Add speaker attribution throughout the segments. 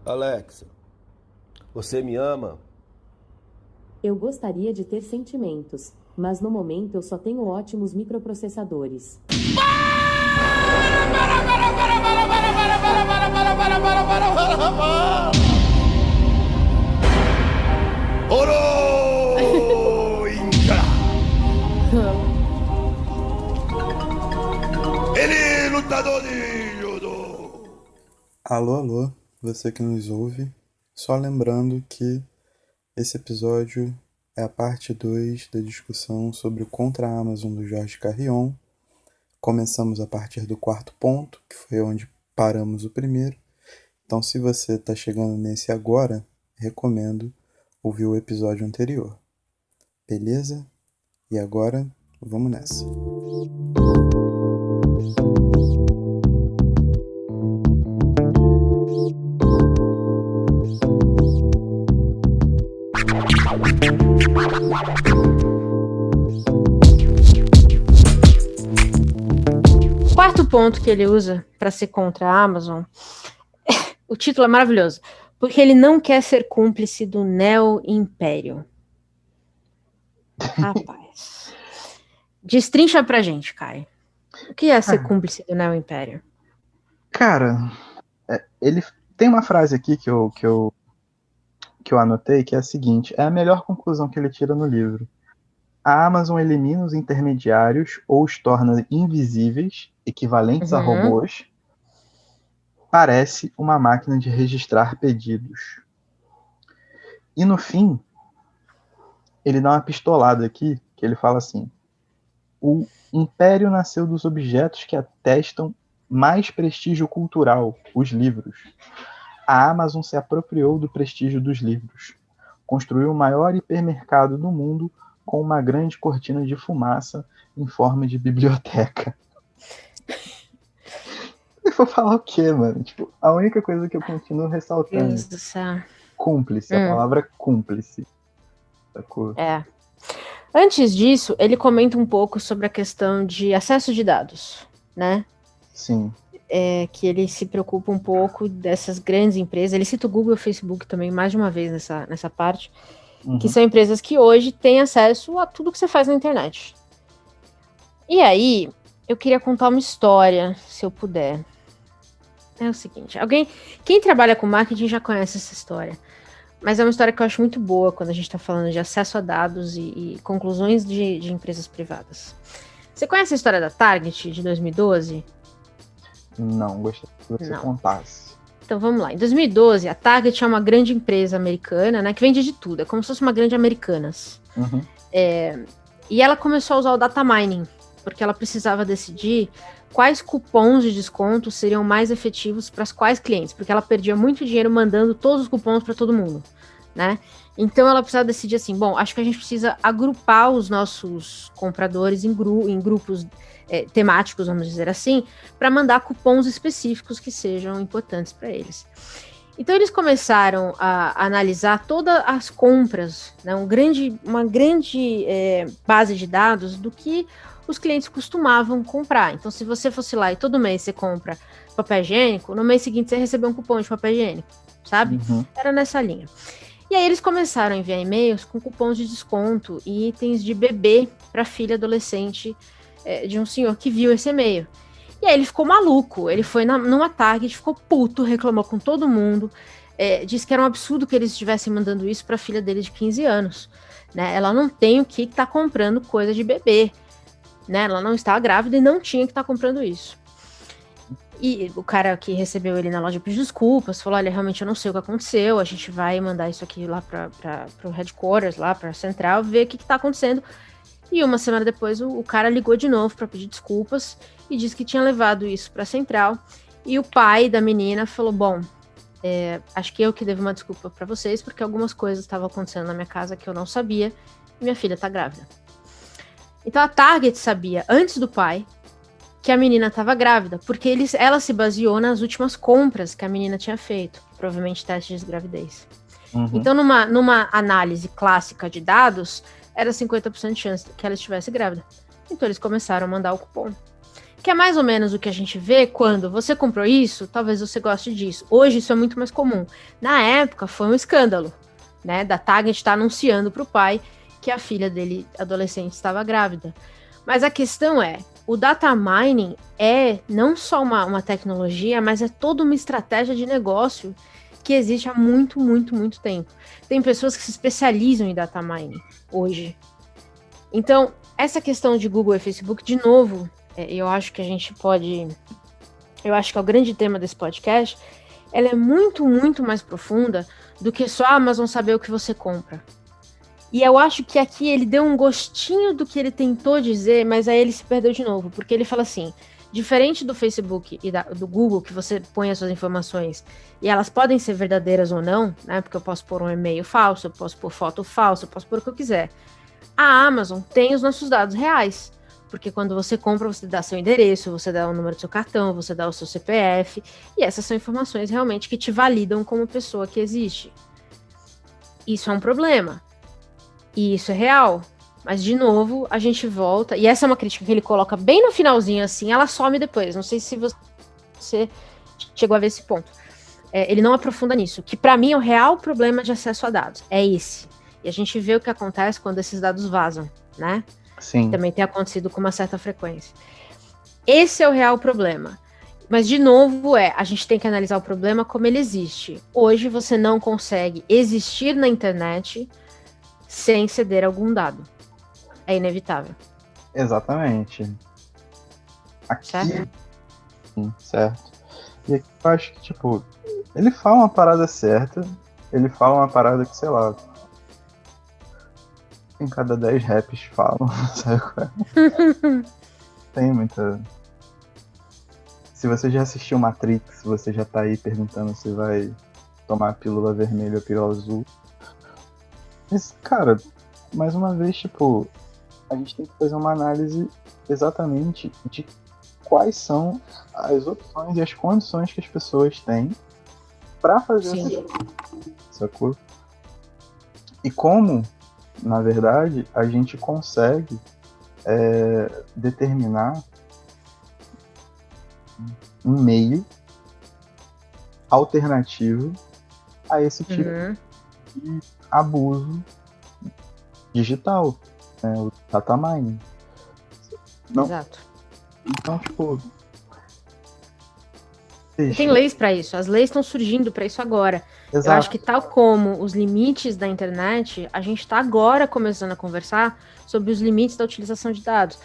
Speaker 1: Alexa, você me ama?
Speaker 2: Eu gostaria de ter sentimentos, mas no momento eu só tenho ótimos microprocessadores.
Speaker 1: Oro Inca! Ele é lutador de judô!
Speaker 3: Alô, alô, você que nos ouve. Só lembrando que esse episódio é a parte 2 da discussão sobre o Contra a Amazon do Jorge Carrion. Começamos a partir do quarto ponto, que foi onde paramos o primeiro. Então, se você está chegando nesse agora, recomendo ouvir o episódio anterior. Beleza? E agora, vamos nessa.
Speaker 4: O quarto ponto que ele usa para ser contra a Amazon, o título é maravilhoso, porque ele não quer ser cúmplice do Neo-Império. Rapaz. Destrincha pra gente, Kai. O que é ser cúmplice do Neo-Império?
Speaker 5: Cara, ele tem uma frase aqui que eu anotei, que é a seguinte: é a melhor conclusão que ele tira no livro. A Amazon elimina os intermediários ou os torna invisíveis, equivalentes a robôs. Parece uma máquina de registrar pedidos. E no fim, ele dá uma pistolada aqui, que ele fala assim: o império nasceu dos objetos que atestam mais prestígio cultural, os livros. A Amazon se apropriou do prestígio dos livros. Construiu o maior hipermercado do mundo com uma grande cortina de fumaça em forma de biblioteca. Eu vou falar o quê, mano? Tipo, a única coisa que eu continuo ressaltando.
Speaker 4: Deus do céu.
Speaker 5: Cúmplice, a palavra cúmplice. Sacou?
Speaker 4: É. Antes disso, ele comenta um pouco sobre a questão de acesso de dados, né?
Speaker 5: Sim.
Speaker 4: Que ele se preocupa um pouco dessas grandes empresas. Ele cita o Google e o Facebook também, mais de uma vez nessa parte, que são empresas que hoje têm acesso a tudo que você faz na internet. E aí, eu queria contar uma história, se eu puder. É o seguinte, quem trabalha com marketing já conhece essa história, mas é uma história que eu acho muito boa quando a gente está falando de acesso a dados e conclusões de empresas privadas. Você conhece a história da Target, de 2012?
Speaker 5: Não, gostaria que você contasse.
Speaker 4: Então vamos lá. Em 2012, a Target é uma grande empresa americana, né, que vende de tudo. É como se fosse uma grande Americanas. E ela começou a usar o data mining, porque ela precisava decidir quais cupons de desconto seriam mais efetivos para as quais clientes, porque ela perdia muito dinheiro mandando todos os cupons para todo mundo, né? Então ela precisava decidir assim, bom, acho que a gente precisa agrupar os nossos compradores em grupos temáticos, vamos dizer assim, para mandar cupons específicos que sejam importantes para eles. Então eles começaram a analisar todas as compras, né, uma grande base de dados do que os clientes costumavam comprar. Então, se você fosse lá e todo mês você compra papel higiênico, no mês seguinte você recebeu um cupom de papel higiênico, sabe? Era nessa linha. E aí eles começaram a enviar e-mails com cupons de desconto e itens de bebê para filha adolescente de um senhor que viu esse e-mail. E aí ele ficou maluco, ele foi numa Target, ficou puto, reclamou com todo mundo, disse que era um absurdo que eles estivessem mandando isso para a filha dele de 15 anos. Né? Ela não tem o que estar comprando coisa de bebê. Né? Ela não estava grávida e não tinha que estar comprando isso. E o cara que recebeu ele na loja pediu desculpas, falou, olha, realmente eu não sei o que aconteceu, a gente vai mandar isso aqui lá para o headquarters, lá para a central, ver o que está acontecendo. E uma semana depois o cara ligou de novo para pedir desculpas e disse que tinha levado isso para a central. E o pai da menina falou, bom, acho que eu que devo uma desculpa para vocês, porque algumas coisas estavam acontecendo na minha casa que eu não sabia e minha filha está grávida. Então a Target sabia, antes do pai, que a menina estava grávida, porque ela se baseou nas últimas compras que a menina tinha feito, provavelmente testes de gravidez. Então, numa análise clássica de dados, era 50% de chance que ela estivesse grávida. Então, eles começaram a mandar o cupom. Que é mais ou menos o que a gente vê quando você comprou isso, talvez você goste disso. Hoje isso é muito mais comum. Na época foi um escândalo, né? Da Target estar anunciando para o pai que a filha dele, adolescente, estava grávida. Mas a questão é, o data mining é não só uma tecnologia, mas é toda uma estratégia de negócio que existe há muito, muito, muito tempo. Tem pessoas que se especializam em data mining hoje. Então, essa questão de Google e Facebook, de novo, eu acho que a gente pode... Eu acho que é o grande tema desse podcast. Ela é muito, muito mais profunda do que só a Amazon saber o que você compra. E eu acho que aqui ele deu um gostinho do que ele tentou dizer, mas aí ele se perdeu de novo, porque ele fala assim, diferente do Facebook e do Google, que você põe as suas informações, e elas podem ser verdadeiras ou não, né, porque eu posso pôr um e-mail falso, eu posso pôr foto falsa, eu posso pôr o que eu quiser. A Amazon tem os nossos dados reais, porque quando você compra, você dá seu endereço, você dá o número do seu cartão, você dá o seu CPF, e essas são informações realmente que te validam como pessoa que existe. Isso é um problema. E isso é real. Mas, de novo, a gente volta... E essa é uma crítica que ele coloca bem no finalzinho, assim, ela some depois. Não sei se você chegou a ver esse ponto. Ele não aprofunda nisso. Que, para mim, é o real problema de acesso a dados. É esse. E a gente vê o que acontece quando esses dados vazam, né?
Speaker 5: Sim.
Speaker 4: Também tem acontecido com uma certa frequência. Esse é o real problema. Mas, de novo, a gente tem que analisar o problema como ele existe. Hoje, você não consegue existir na internet sem ceder algum dado. É inevitável.
Speaker 5: Exatamente. Aqui...
Speaker 4: Certo?
Speaker 5: Sim, certo. E aqui eu acho que, tipo, ele fala uma parada certa, ele fala uma parada que, sei lá, em cada 10 raps falam, sabe qual é? Tem muita... Se você já assistiu Matrix, você já tá aí perguntando se vai tomar a pílula vermelha ou a pílula azul. Mas, cara, mais uma vez, tipo, a gente tem que fazer uma análise exatamente de quais são as opções e as condições que as pessoas têm para fazer essa, sacou? E como, na verdade, a gente consegue determinar um meio alternativo a esse tipo de abuso digital, né, o data mining. Não?
Speaker 4: Exato.
Speaker 5: Então, tipo...
Speaker 4: Tem leis para isso, as leis estão surgindo para isso agora.
Speaker 5: Exato.
Speaker 4: Eu acho que tal como os limites da internet, a gente está agora começando a conversar sobre os limites da utilização de dados.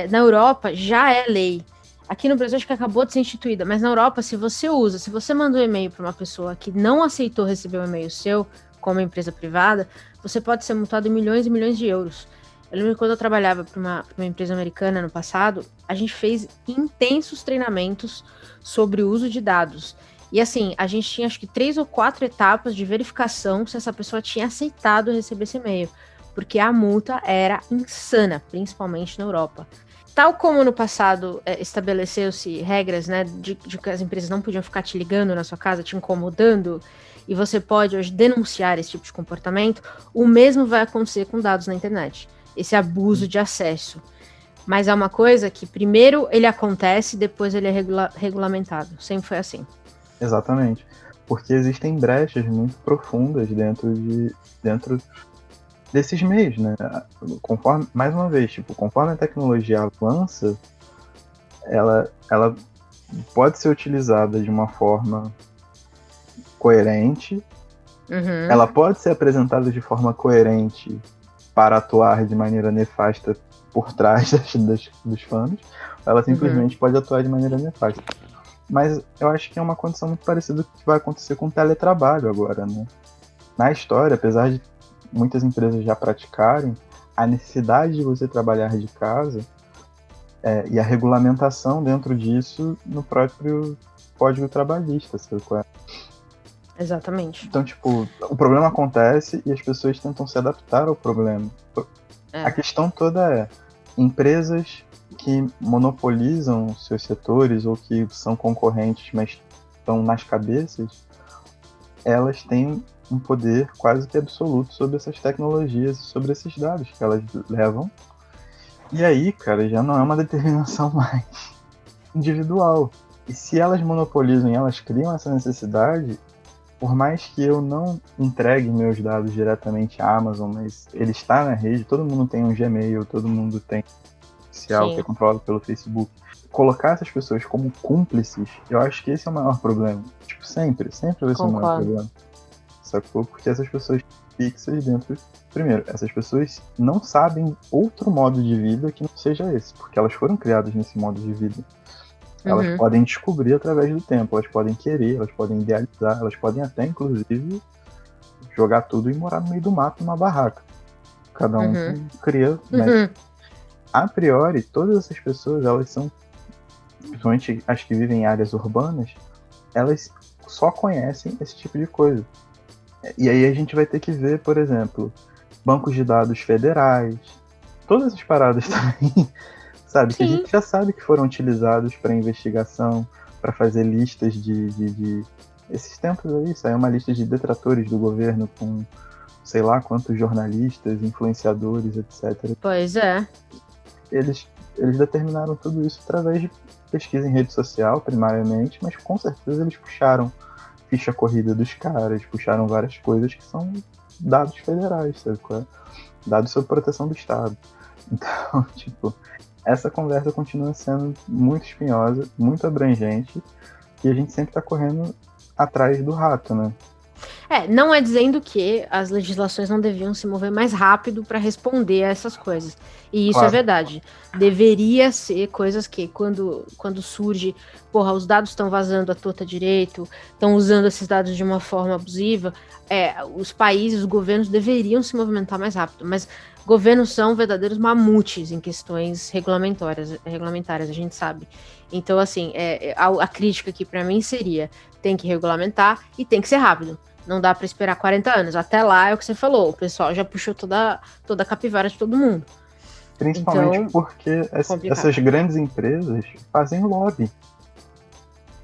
Speaker 4: Na Europa já é lei. Aqui no Brasil acho que acabou de ser instituída, mas na Europa, se você mandou um e-mail para uma pessoa que não aceitou receber um e-mail seu, como empresa privada, você pode ser multado em milhões e milhões de euros. Eu lembro que quando eu trabalhava para uma empresa americana no passado, a gente fez intensos treinamentos sobre o uso de dados. E assim, a gente tinha acho que 3 ou 4 etapas de verificação se essa pessoa tinha aceitado receber esse e-mail, porque a multa era insana, principalmente na Europa. Tal como no passado estabeleceu-se regras, né, de que as empresas não podiam ficar te ligando na sua casa, te incomodando, e você pode hoje denunciar esse tipo de comportamento, o mesmo vai acontecer com dados na internet, esse abuso de acesso. Mas é uma coisa que primeiro ele acontece, depois ele é regulamentado. Sempre foi assim. Exatamente.
Speaker 5: Porque existem brechas muito profundas dentro desses meios, né? Conforme, mais uma vez, tipo, conforme a tecnologia avança, ela pode ser utilizada de uma forma coerente, ela pode ser apresentada de forma coerente para atuar de maneira nefasta por trás dos fãs, ela simplesmente pode atuar de maneira nefasta. Mas eu acho que é uma condição muito parecida com o que vai acontecer com o teletrabalho agora, né? Na história, apesar de muitas empresas já praticarem, a necessidade de você trabalhar de casa e a regulamentação dentro disso no próprio Código Trabalhista, sabe qual é?
Speaker 4: Exatamente.
Speaker 5: Então, tipo, o problema acontece e as pessoas tentam se adaptar ao problema. A questão toda é, empresas que monopolizam seus setores ou que são concorrentes, mas estão nas cabeças, elas têm um poder quase que absoluto sobre essas tecnologias e sobre esses dados que elas levam. E aí, cara, já não é uma determinação mais. individual. E se elas monopolizam e elas criam essa necessidade, por mais que eu não entregue meus dados diretamente à Amazon, mas ele está na rede, todo mundo tem um Gmail, todo mundo tem social que é controlado pelo Facebook. Colocar essas pessoas como cúmplices, eu acho que esse é o maior problema. Tipo, sempre vai ser o maior problema. Sacou? Porque essas pessoas fixas dentro... Primeiro, essas pessoas não sabem outro modo de vida que não seja esse, porque elas foram criadas nesse modo de vida. Elas podem descobrir através do tempo, elas podem querer, elas podem idealizar, elas podem até, inclusive, jogar tudo e morar no meio do mato numa barraca. Cada um cria, mas a priori, todas essas pessoas, elas são, principalmente as que vivem em áreas urbanas, elas só conhecem esse tipo de coisa. E aí a gente vai ter que ver, por exemplo, bancos de dados federais, todas essas paradas também, sabe? Sim. Que a gente já sabe que foram utilizados para investigação, para fazer listas de... Esses tempos aí, saiu uma lista de detratores do governo com sei lá quantos jornalistas, influenciadores, etc.
Speaker 4: Pois é.
Speaker 5: Eles determinaram tudo isso através de pesquisa em rede social, primariamente, mas com certeza eles puxaram ficha corrida dos caras, puxaram várias coisas que são dados federais, sabe qual é? Dados sob proteção do Estado. Então, tipo, essa conversa continua sendo muito espinhosa, muito abrangente, e a gente sempre tá correndo atrás do rato, né?
Speaker 4: Não é dizendo que as legislações não deviam se mover mais rápido para responder a essas coisas. E isso é verdade. Deveria ser coisas que, quando surge, os dados estão vazando à torta direito, estão usando esses dados de uma forma abusiva, os países, os governos deveriam se movimentar mais rápido. Mas governos são verdadeiros mamutes em questões regulamentares, a gente sabe. Então, assim, a crítica aqui para mim seria: tem que regulamentar e tem que ser rápido. Não dá para esperar 40 anos. Até lá é o que você falou, o pessoal já puxou toda a capivara de todo mundo.
Speaker 5: Principalmente então, porque essas grandes empresas fazem lobby.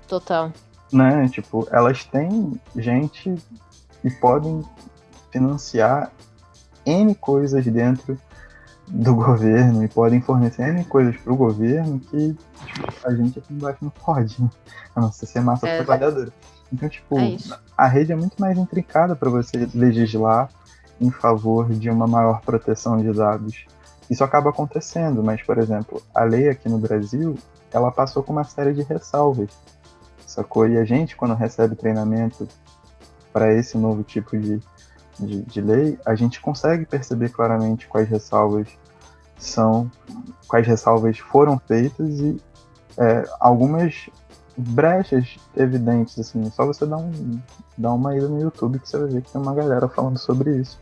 Speaker 4: Total.
Speaker 5: Né? Tipo, elas têm gente e podem financiar N coisas dentro do governo e podem fornecer N coisas para o governo que a gente aqui embaixo não pode, né? A não ser massa trabalhadora. Então, tipo, a rede é muito mais intrincada para você legislar em favor de uma maior proteção de dados. Isso acaba acontecendo, mas, por exemplo, a lei aqui no Brasil, ela passou com uma série de ressalvas, sacou? E a gente, quando recebe treinamento para esse novo tipo de lei, a gente consegue perceber claramente quais ressalvas foram feitas e algumas brechas evidentes, assim, só você dar uma ida no YouTube que você vai ver que tem uma galera falando sobre isso.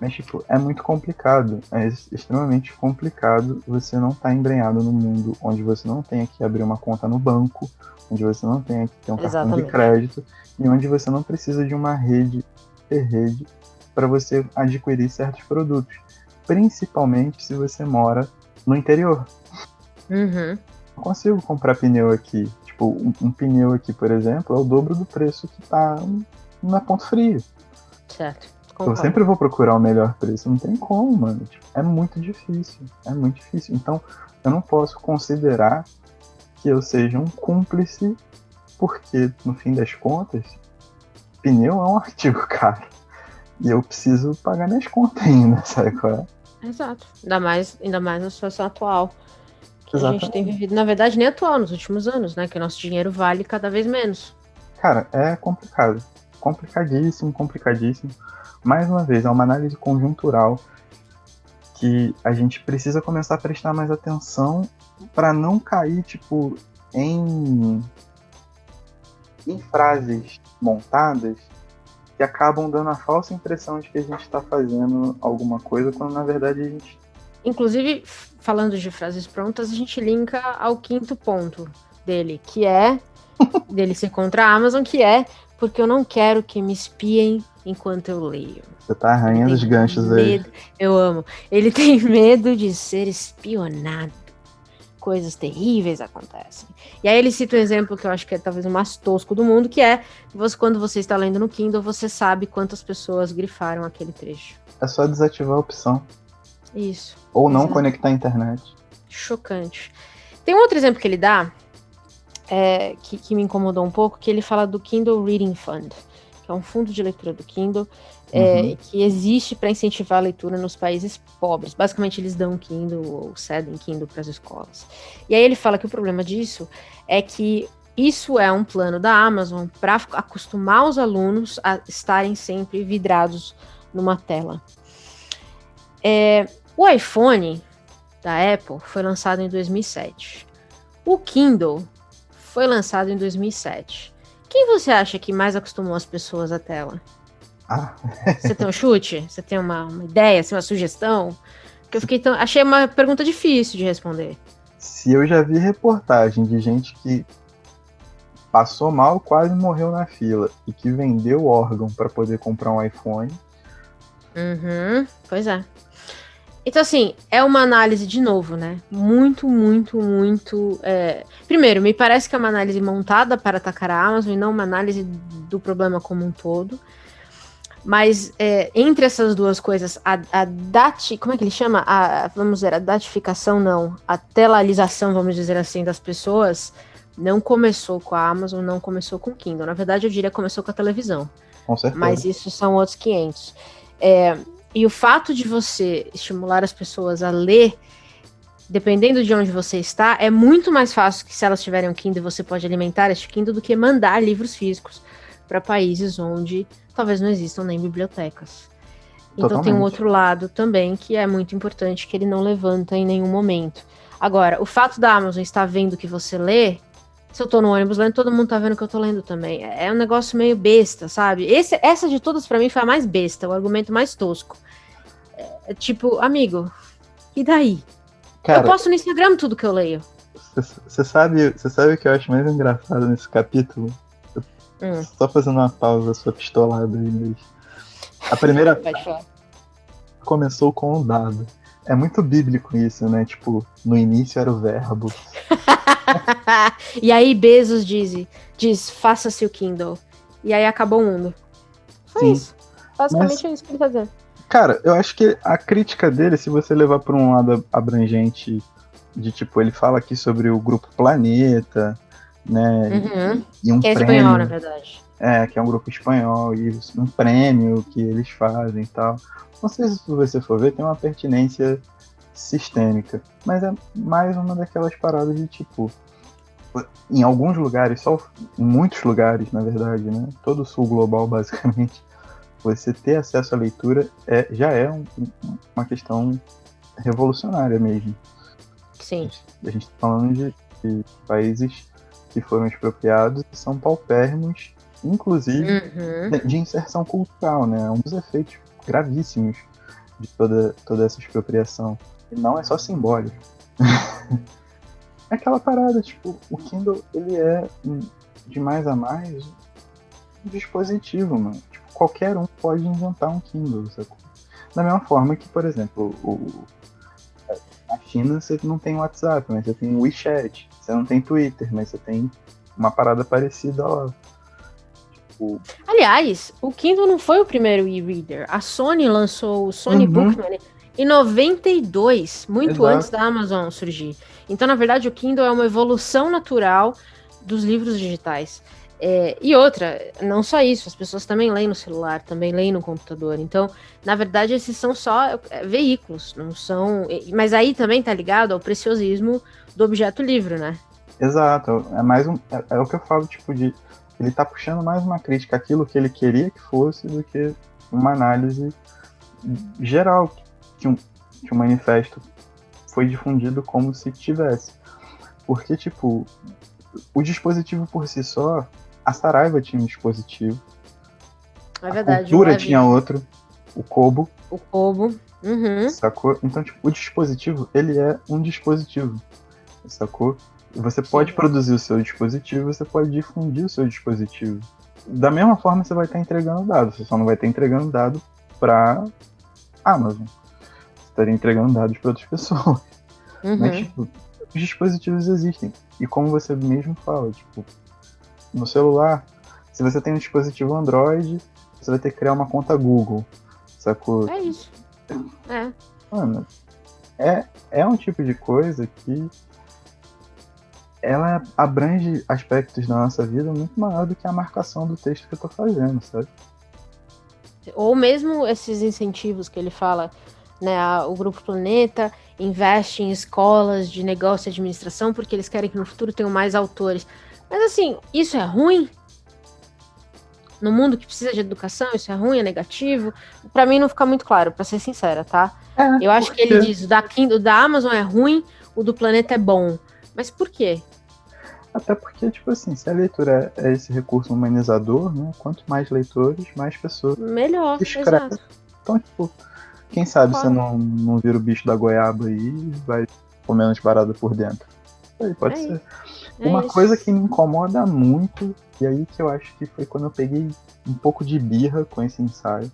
Speaker 5: Mas, tipo, é muito complicado, é extremamente complicado você não estar embrenhado no mundo onde você não tenha que abrir uma conta no banco, onde você não tenha que ter um cartão de crédito e onde você não precisa de uma rede para você adquirir certos produtos, principalmente se você mora no interior. Eu consigo comprar pneu aqui. Tipo, um pneu aqui, por exemplo, é o dobro do preço que tá na Ponto Frio.
Speaker 4: Certo.
Speaker 5: Eu sempre vou procurar o melhor preço. Não tem como, mano. Tipo, é muito difícil. Então, eu não posso considerar que eu seja um cúmplice, porque, no fim das contas, pneu é um artigo caro. E eu preciso pagar minhas contas ainda, sabe qual é?
Speaker 4: Exato. Ainda mais na situação atual. Que a gente tem vivido, na verdade, nem atual, nos últimos anos, né? Que o nosso dinheiro vale cada vez menos.
Speaker 5: Cara, é complicado. Complicadíssimo. Mais uma vez, é uma análise conjuntural que a gente precisa começar a prestar mais atenção para não cair, tipo, em frases montadas que acabam dando a falsa impressão de que a gente está fazendo alguma coisa, quando na verdade a gente...
Speaker 4: Inclusive, falando de frases prontas, a gente linka ao 5º ponto dele, que é dele ser contra a Amazon, que é porque eu não quero que me espiem enquanto eu leio.
Speaker 5: Você tá arranhando os ganchos aí.
Speaker 4: Eu amo. Ele tem medo de ser espionado. Coisas terríveis acontecem. E aí ele cita um exemplo que eu acho que é talvez o mais tosco do mundo, que é quando você está lendo no Kindle, você sabe quantas pessoas grifaram aquele trecho.
Speaker 5: É só desativar a opção.
Speaker 4: Isso.
Speaker 5: Ou não conectar a internet.
Speaker 4: Chocante. Tem um outro exemplo que ele dá, que me incomodou um pouco, que ele fala do Kindle Reading Fund, que é um fundo de leitura do Kindle, que existe para incentivar a leitura nos países pobres. Basicamente, eles dão Kindle ou cedem Kindle para as escolas. E aí ele fala que o problema disso é que isso é um plano da Amazon para acostumar os alunos a estarem sempre vidrados numa tela. O iPhone da Apple foi lançado em 2007. O Kindle foi lançado em 2007. Quem você acha que mais acostumou as pessoas à tela? Você tem um chute? Você tem uma ideia, assim, uma sugestão? Porque achei uma pergunta difícil de responder.
Speaker 5: Se eu já vi reportagem de gente que passou mal, quase morreu na fila e que vendeu órgão para poder comprar um iPhone.
Speaker 4: Pois é. Então, assim, é uma análise, de novo, né? Muito. Primeiro, me parece que é uma análise montada para atacar a Amazon e não uma análise do problema como um todo. Mas entre essas duas coisas, como é que ele chama? Vamos dizer, a datificação não. A telalização, vamos dizer assim, das pessoas não começou com a Amazon, não começou com o Kindle. Na verdade, eu diria que começou com a televisão.
Speaker 5: Com certeza.
Speaker 4: Mas isso são outros 500. E o fato de você estimular as pessoas a ler, dependendo de onde você está, é muito mais fácil que se elas tiverem um Kindle, você pode alimentar este Kindle do que mandar livros físicos para países onde talvez não existam nem bibliotecas. Então
Speaker 5: Totalmente.
Speaker 4: tem um outro lado também que é muito importante, que ele não levanta em nenhum momento. Agora, o fato da Amazon estar vendo que você lê, se eu tô no ônibus lendo, todo mundo tá vendo que eu tô lendo também. É um negócio meio besta, sabe? Essa de todas pra mim foi a mais besta, o argumento mais tosco. Tipo, amigo, e daí?
Speaker 5: Cara,
Speaker 4: eu posto no Instagram tudo que eu leio.
Speaker 5: Você sabe o que eu acho mais engraçado nesse capítulo? Só fazendo uma pausa, sua pistolada aí mesmo. A primeira começou com um dado. É muito bíblico isso, né? Tipo, no início era o verbo.
Speaker 4: E aí Bezos diz faça-se o Kindle. E aí acabou o mundo. Foi isso. Basicamente é isso que ele tá dizendo.
Speaker 5: Cara, eu acho que a crítica dele, se você levar para um lado abrangente, de tipo, ele fala aqui sobre o Grupo Planeta, né? E um
Speaker 4: que é
Speaker 5: prêmio,
Speaker 4: espanhol, na verdade.
Speaker 5: Que é um grupo espanhol, e um prêmio que eles fazem e tal. Não sei se você for ver, tem uma pertinência sistêmica, mas é mais uma daquelas paradas de tipo, em alguns lugares, em muitos lugares, na verdade, né? Todo o sul global, basicamente, você ter acesso à leitura já é uma questão revolucionária mesmo.
Speaker 4: Sim.
Speaker 5: A gente está falando de países que foram expropriados e são paupérrimos, inclusive de inserção cultural, né? Um dos efeitos gravíssimos de toda essa expropriação. E não é só simbólico. É aquela parada, tipo, o Kindle, ele é, de mais a mais, um dispositivo, mano. Tipo, qualquer um pode inventar um Kindle, sacou? Da mesma forma que, por exemplo, na China você não tem WhatsApp, mas você tem WeChat. Você não tem Twitter, mas você tem uma parada parecida lá. Tipo...
Speaker 4: Aliás, o Kindle não foi o primeiro e-reader. A Sony lançou o Sony Bookman em 92, muito antes da Amazon surgir. Então, na verdade, o Kindle é uma evolução natural dos livros digitais. E outra, não só isso, as pessoas também leem no celular, também leem no computador. Então, na verdade, esses são só veículos, não são... Mas aí também tá ligado ao preciosismo do objeto livre, né?
Speaker 5: Exato, é mais é o que eu falo, tipo, ele tá puxando mais uma crítica àquilo que ele queria que fosse do que uma análise geral que o manifesto foi difundido como se tivesse. Porque, tipo, o dispositivo por si só, a Saraiva tinha um dispositivo,
Speaker 4: é verdade,
Speaker 5: a Cultura tinha outro, o Kobo.
Speaker 4: O Kobo.
Speaker 5: Sacou? Então, tipo, o dispositivo, ele é um dispositivo, sacou? Você pode produzir o seu dispositivo, você pode difundir o seu dispositivo. Da mesma forma, você vai estar entregando dados. Você só não vai estar entregando dado para Amazon. Você estaria entregando dados para outras pessoas. Mas, tipo, os dispositivos existem. E como você mesmo fala, tipo, no celular, se você tem um dispositivo Android, você vai ter que criar uma conta Google. Sacou?
Speaker 4: É isso.
Speaker 5: Mano, é um tipo de coisa que ela abrange aspectos da nossa vida muito maior do que a marcação do texto que eu tô fazendo, sabe?
Speaker 4: Ou mesmo esses incentivos que ele fala, né? O Grupo Planeta investe em escolas de negócio e administração porque eles querem que no futuro tenham mais autores. Mas assim, isso é ruim? No mundo que precisa de educação, isso é ruim, é negativo? Pra mim não fica muito claro, pra ser sincera, tá? Eu acho que ele diz, o da Amazon é ruim, o do Planeta é bom. Mas por quê?
Speaker 5: Até porque, tipo assim, se a leitura é esse recurso humanizador, né? Quanto mais leitores, mais pessoas
Speaker 4: melhor,
Speaker 5: escrevem.
Speaker 4: exato.
Speaker 5: Então, tipo, quem sabe você não vira o bicho da goiaba aí e vai comendo as paradas por dentro. Aí pode ser. Uma coisa que me incomoda muito, e aí que eu acho que foi quando eu peguei um pouco de birra com esse ensaio,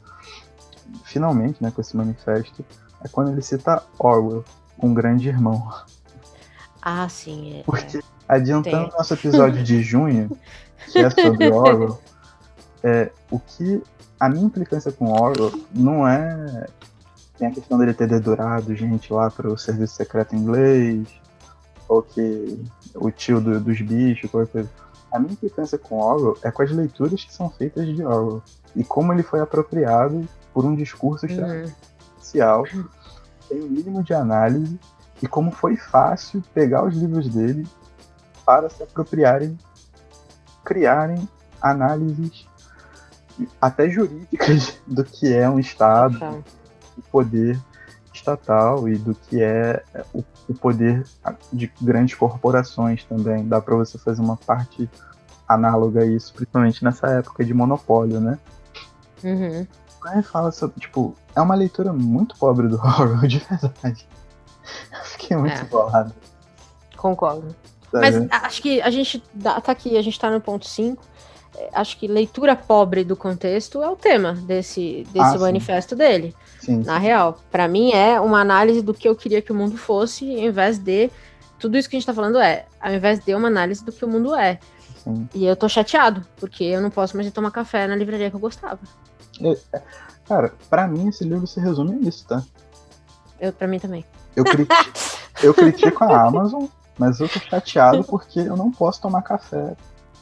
Speaker 5: finalmente, né, com esse manifesto, é quando ele cita Orwell, um grande irmão.
Speaker 4: Ah, sim.
Speaker 5: Porque, adiantando nosso episódio de junho, que é sobre Orwell, a minha implicância com Orwell não é... Tem a questão dele ter dedurado gente lá para o serviço secreto inglês, ou que o tio dos bichos, qualquer coisa. A minha implicância com Orwell é com as leituras que são feitas de Orwell. E como ele foi apropriado por um discurso social, tem um mínimo de análise, e como foi fácil pegar os livros dele para se apropriarem, criarem análises até jurídicas do que é um Estado, o poder estatal e do que é o poder de grandes corporações também. Dá para você fazer uma parte análoga a isso, principalmente nessa época de monopólio, né?
Speaker 4: Uhum.
Speaker 5: Quando ele fala sobre, tipo, é uma leitura muito pobre do Orwell, de verdade. Eu fiquei muito bolado.
Speaker 4: Concordo. Mas acho que a gente tá aqui, a gente tá no ponto 5. Acho que leitura pobre do contexto é o tema desse manifesto dele.
Speaker 5: Sim.
Speaker 4: Na real, para mim é uma análise do que eu queria que o mundo fosse, ao invés de tudo isso que a gente tá falando ao invés de uma análise do que o mundo é.
Speaker 5: Sim.
Speaker 4: E eu tô chateado, porque eu não posso mais ir tomar café na livraria que eu gostava.
Speaker 5: Cara, pra mim esse livro se resume a isso, tá?
Speaker 4: Pra mim também.
Speaker 5: Eu critico a Amazon, mas eu tô chateado porque eu não posso tomar café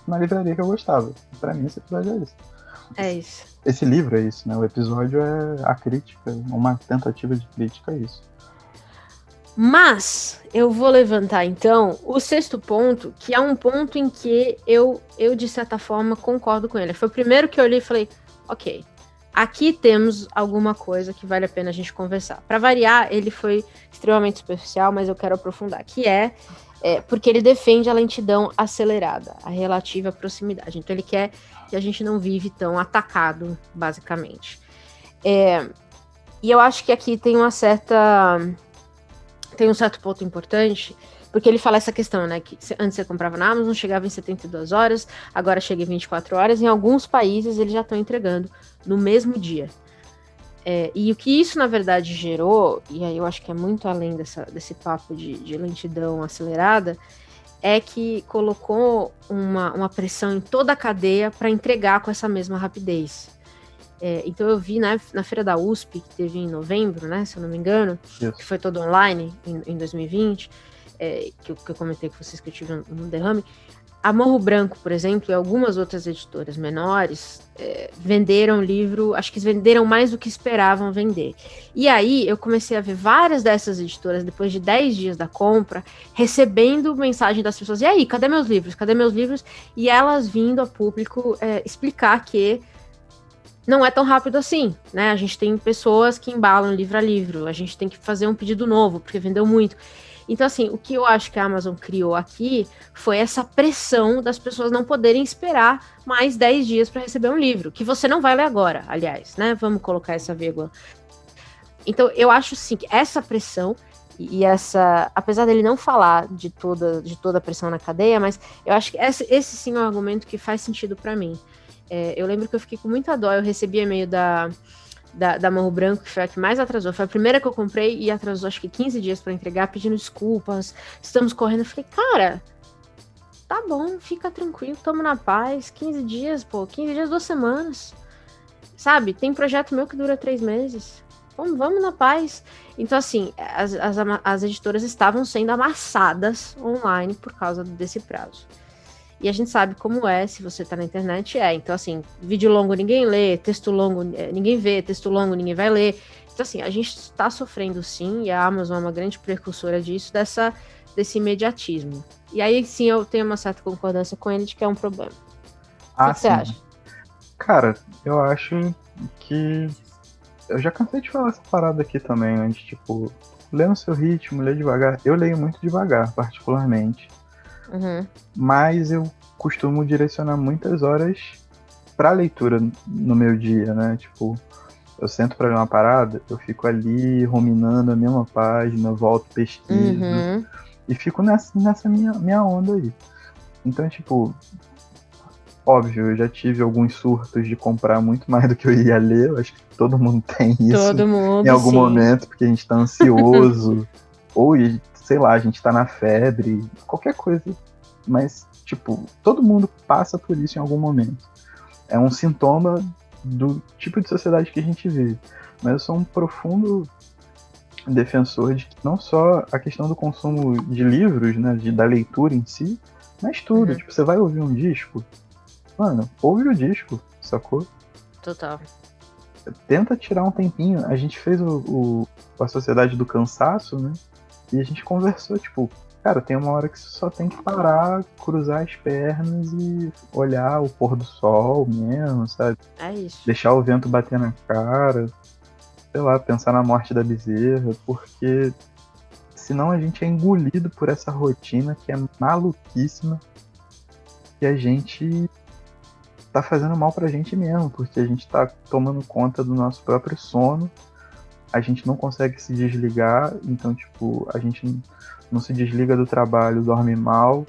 Speaker 5: na livraria que eu gostava. Pra mim esse episódio é isso.
Speaker 4: É isso.
Speaker 5: Esse livro é isso, né? O episódio é a crítica, uma tentativa de crítica a isso.
Speaker 4: Mas eu vou levantar então o 6º ponto, que é um ponto em que eu de certa forma concordo com ele. Foi o primeiro que eu li e falei, ok, aqui temos alguma coisa que vale a pena a gente conversar. Para variar, ele foi extremamente superficial, mas eu quero aprofundar, que é porque ele defende a lentidão acelerada, a relativa proximidade. Então ele quer que a gente não vive tão atacado, basicamente. E eu acho que aqui tem um certo ponto importante, porque ele fala essa questão, né, que antes você comprava na Amazon, chegava em 72 horas, agora chega em 24 horas, em alguns países eles já estão entregando no mesmo dia. E o que isso, na verdade, gerou, e aí eu acho que é muito além desse papo de lentidão acelerada, é que colocou uma pressão em toda a cadeia para entregar com essa mesma rapidez. Então eu vi na feira da USP, que teve em novembro, né, se eu não me engano, que foi todo online em 2020, que eu comentei com vocês que eu tive um derrame. A Morro Branco, por exemplo, e algumas outras editoras menores venderam livro, acho que venderam mais do que esperavam vender. E aí eu comecei a ver várias dessas editoras, depois de 10 dias da compra, recebendo mensagem das pessoas, e aí, cadê meus livros? Cadê meus livros? E elas vindo a público explicar que não é tão rápido assim, né? A gente tem pessoas que embalam livro a livro, a gente tem que fazer um pedido novo, porque vendeu muito. Então, assim, o que eu acho que a Amazon criou aqui foi essa pressão das pessoas não poderem esperar mais 10 dias para receber um livro, que você não vai ler agora, aliás, né? Vamos colocar essa vírgula. Então, eu acho, sim, que essa pressão e essa... Apesar dele não falar de toda a pressão na cadeia, mas eu acho que esse sim é um argumento que faz sentido para mim. Eu lembro que eu fiquei com muita dó, eu recebi e-mail da Morro Branco, que foi a que mais atrasou. Foi a primeira que eu comprei e atrasou acho que 15 dias para entregar, pedindo desculpas, estamos correndo. Eu falei, cara, tá bom, fica tranquilo, tamo na paz, 15 dias, 2 semanas. Sabe, tem projeto meu que dura 3 meses. Vamos na paz. Então, assim, as editoras estavam sendo amassadas online por causa desse prazo. E a gente sabe como é, se você tá na internet, Então, assim, vídeo longo ninguém lê, texto longo ninguém vê, texto longo ninguém vai ler. Então, assim, a gente está sofrendo sim, e a Amazon é uma grande precursora disso, desse imediatismo. E aí, sim, eu tenho uma certa concordância com ele de que é um problema. O que você acha?
Speaker 5: Cara, eu acho que... Eu já cansei de falar essa parada aqui também, né? De, tipo, lê no seu ritmo, lê devagar. Eu leio muito devagar, particularmente.
Speaker 4: Uhum.
Speaker 5: Mas eu costumo direcionar muitas horas pra leitura no meu dia, né? Tipo, eu sento pra ler uma parada, eu fico ali ruminando a mesma página, volto, pesquiso, e fico nessa minha onda aí. Então, tipo, óbvio, eu já tive alguns surtos de comprar muito mais do que eu ia ler, eu acho que todo mundo tem isso.
Speaker 4: Todo mundo,
Speaker 5: em algum
Speaker 4: sim.
Speaker 5: momento, porque a gente tá ansioso, ou, sei lá, a gente tá na febre, qualquer coisa. Mas, tipo, todo mundo passa por isso em algum momento. É um sintoma do tipo de sociedade que a gente vive. Mas eu sou um profundo defensor de que não só a questão do consumo de livros, né, da leitura em si, mas tudo. Tipo, você vai ouvir um disco, mano, ouve o disco, sacou?
Speaker 4: Total.
Speaker 5: Tenta tirar um tempinho. A gente fez a Sociedade do Cansaço, né? E a gente conversou, tipo, cara, tem uma hora que você só tem que parar, cruzar as pernas e olhar o pôr do sol mesmo, sabe?
Speaker 4: É isso.
Speaker 5: Deixar o vento bater na cara, sei lá, pensar na morte da bezerra, porque senão a gente é engolido por essa rotina que é maluquíssima e a gente tá fazendo mal pra gente mesmo, porque a gente tá tomando conta do nosso próprio sono, a gente não consegue se desligar, então, tipo, a gente não se desliga do trabalho, dorme mal,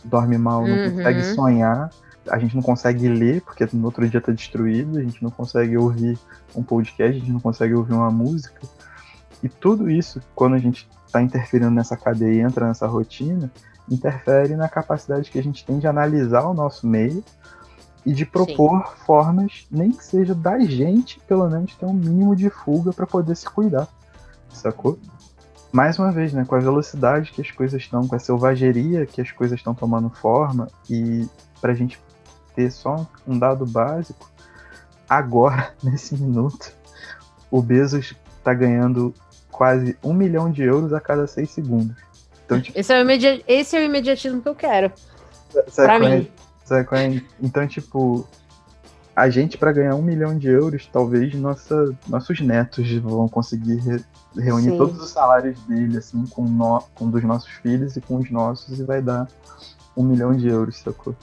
Speaker 5: não consegue sonhar, a gente não consegue ler, porque no outro dia tá destruído, a gente não consegue ouvir um podcast, a gente não consegue ouvir uma música, e tudo isso, quando a gente tá interferindo nessa cadeia e entra nessa rotina, interfere na capacidade que a gente tem de analisar o nosso meio, e de propor formas, nem que seja da gente, pelo menos ter um mínimo de fuga para poder se cuidar, sacou? Mais uma vez, né, com a velocidade que as coisas estão, com a selvageria que as coisas estão tomando forma, e pra gente ter só um dado básico, agora, nesse minuto, o Bezos tá ganhando quase 1 milhão de euros a cada 6 segundos. Então, tipo,
Speaker 4: esse é o imediatismo que eu quero. Pra mim.
Speaker 5: Então, tipo, a gente, para ganhar 1 milhão de euros, talvez nossos netos vão conseguir reunir todos os salários dele, assim, com dos nossos filhos e com os nossos, e vai dar 1 milhão de euros, sacou?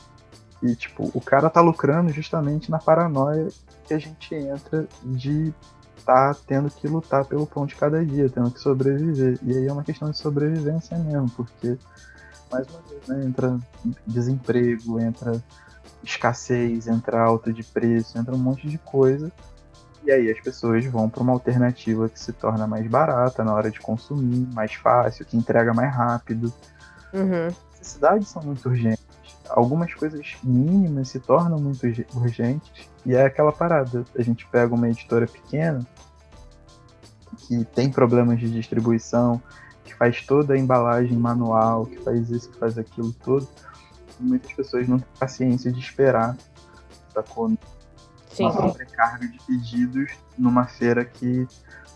Speaker 5: E, tipo, o cara tá lucrando justamente na paranoia que a gente entra de tá tendo que lutar pelo pão de cada dia, tendo que sobreviver. E aí é uma questão de sobrevivência mesmo, porque, mais uma vez, né, entra desemprego, entra escassez, entra alta de preço, entra um monte de coisa. E aí as pessoas vão para uma alternativa que se torna mais barata na hora de consumir, mais fácil, que entrega mais rápido. As necessidades são muito urgentes. Algumas coisas mínimas se tornam muito urgentes. E é aquela parada. A gente pega uma editora pequena que tem problemas de distribuição, que faz toda a embalagem manual, que faz isso, que faz aquilo tudo. Muitas pessoas não têm paciência de esperar, sacou? Uma sobrecarga de pedidos numa feira que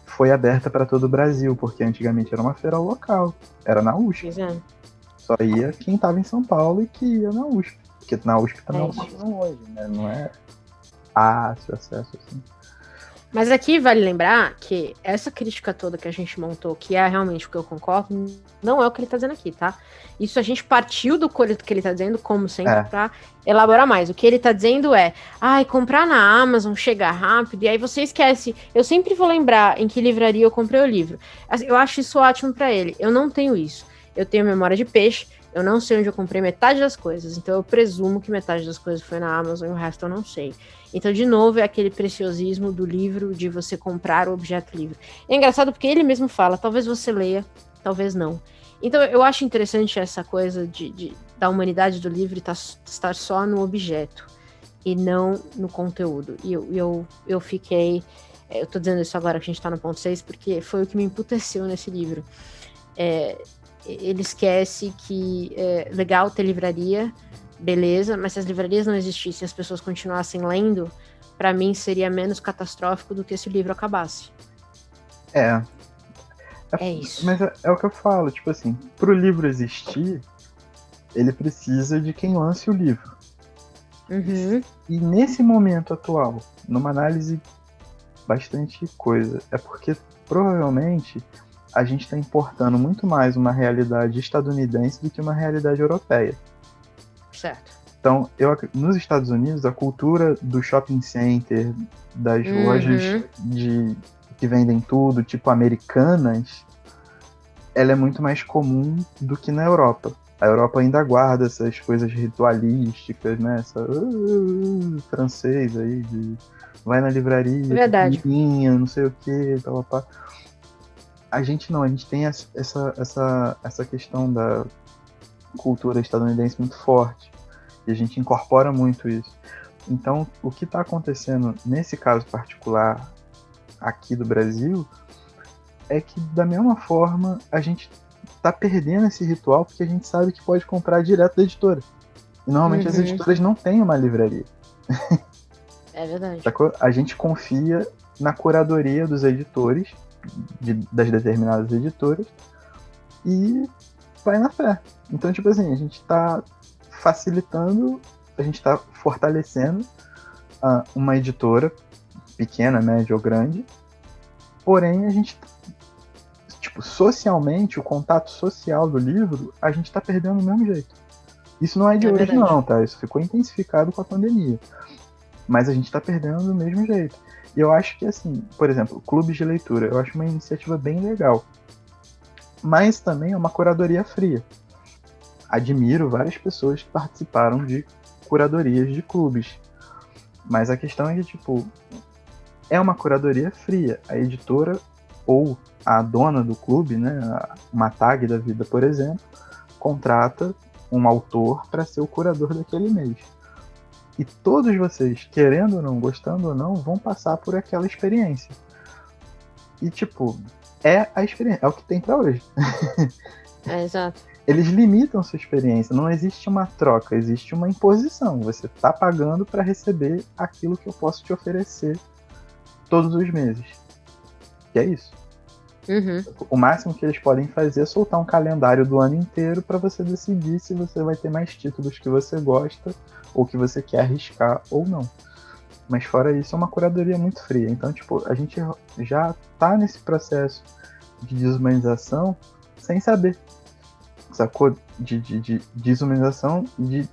Speaker 5: foi aberta para todo o Brasil, porque antigamente era uma feira local, era na USP. Só ia quem estava em São Paulo e que ia na USP, porque na USP também é uma hoje, né? Não é fácil acesso assim.
Speaker 4: Mas aqui vale lembrar que essa crítica toda que a gente montou, que é realmente o que eu concordo, não é o que ele tá dizendo aqui, tá? Isso a gente partiu do que ele tá dizendo, como sempre, pra elaborar mais. O que ele tá dizendo é, comprar na Amazon chega rápido, e aí você esquece. Eu sempre vou lembrar em que livraria eu comprei o livro. Eu acho isso ótimo pra ele. Eu não tenho isso. Eu tenho memória de peixe, eu não sei onde eu comprei metade das coisas, então eu presumo que metade das coisas foi na Amazon e o resto eu não sei. Então, de novo, é aquele preciosismo do livro, de você comprar o objeto livre. É engraçado porque ele mesmo fala, talvez você leia, talvez não. Então, eu acho interessante essa coisa da humanidade do livro estar só no objeto e não no conteúdo. E eu fiquei Eu tô dizendo isso agora que a gente tá no ponto 6, porque foi o que me emputeceu nesse livro. Ele esquece que legal ter livraria, beleza, mas se as livrarias não existissem e as pessoas continuassem lendo, pra mim seria menos catastrófico do que se o livro acabasse. É isso.
Speaker 5: Mas é o que eu falo, tipo assim, pro livro existir, ele precisa de quem lance o livro.
Speaker 4: Uhum.
Speaker 5: E nesse momento atual, numa análise bastante coisa, é porque provavelmente a gente está importando muito mais uma realidade estadunidense do que uma realidade europeia.
Speaker 4: Certo.
Speaker 5: Então, nos Estados Unidos, a cultura do shopping center, das lojas que vendem tudo, tipo americanas, ela é muito mais comum do que na Europa. A Europa ainda guarda essas coisas ritualísticas, né? Essa francês aí, de vai na livraria,
Speaker 4: verdade,
Speaker 5: não sei o que, tal, pá. A gente não, a gente tem essa questão da cultura estadunidense muito forte. E a gente incorpora muito isso. Então, o que está acontecendo nesse caso particular aqui do Brasil é que, da mesma forma, a gente tá perdendo esse ritual porque a gente sabe que pode comprar direto da editora. E normalmente as editoras não têm uma livraria.
Speaker 4: É verdade.
Speaker 5: A gente confia na curadoria dos editores, das determinadas editoras, e vai na fé. Então, tipo assim, a gente tá facilitando, a gente tá fortalecendo uma editora pequena, média ou grande, porém a gente, tipo, socialmente, o contato social do livro, a gente tá perdendo do mesmo jeito. Isso não é de hoje não, tá? Isso ficou intensificado com a pandemia. Mas a gente tá perdendo do mesmo jeito. E eu acho que, assim, por exemplo, clubes de leitura, eu acho uma iniciativa bem legal. Mas também é uma curadoria fria. Admiro várias pessoas que participaram de curadorias de clubes. Mas a questão é que, tipo, é uma curadoria fria. A editora ou a dona do clube, né, uma tag da vida, por exemplo, contrata um autor para ser o curador daquele mês. E todos vocês, querendo ou não, gostando ou não, vão passar por aquela experiência. E, tipo, é a experiência, é o que tem para hoje.
Speaker 4: Exato.
Speaker 5: Eles limitam sua experiência, não existe uma troca, existe uma imposição. Você tá pagando para receber aquilo que eu posso te oferecer todos os meses. E é isso. O máximo que eles podem fazer é soltar um calendário do ano inteiro para você decidir se você vai ter mais títulos que você gosta ou que você quer arriscar ou não. Mas fora isso, é uma curadoria muito fria. Então, tipo, a gente já tá nesse processo de desumanização sem saber. Sacou? De desumanização e de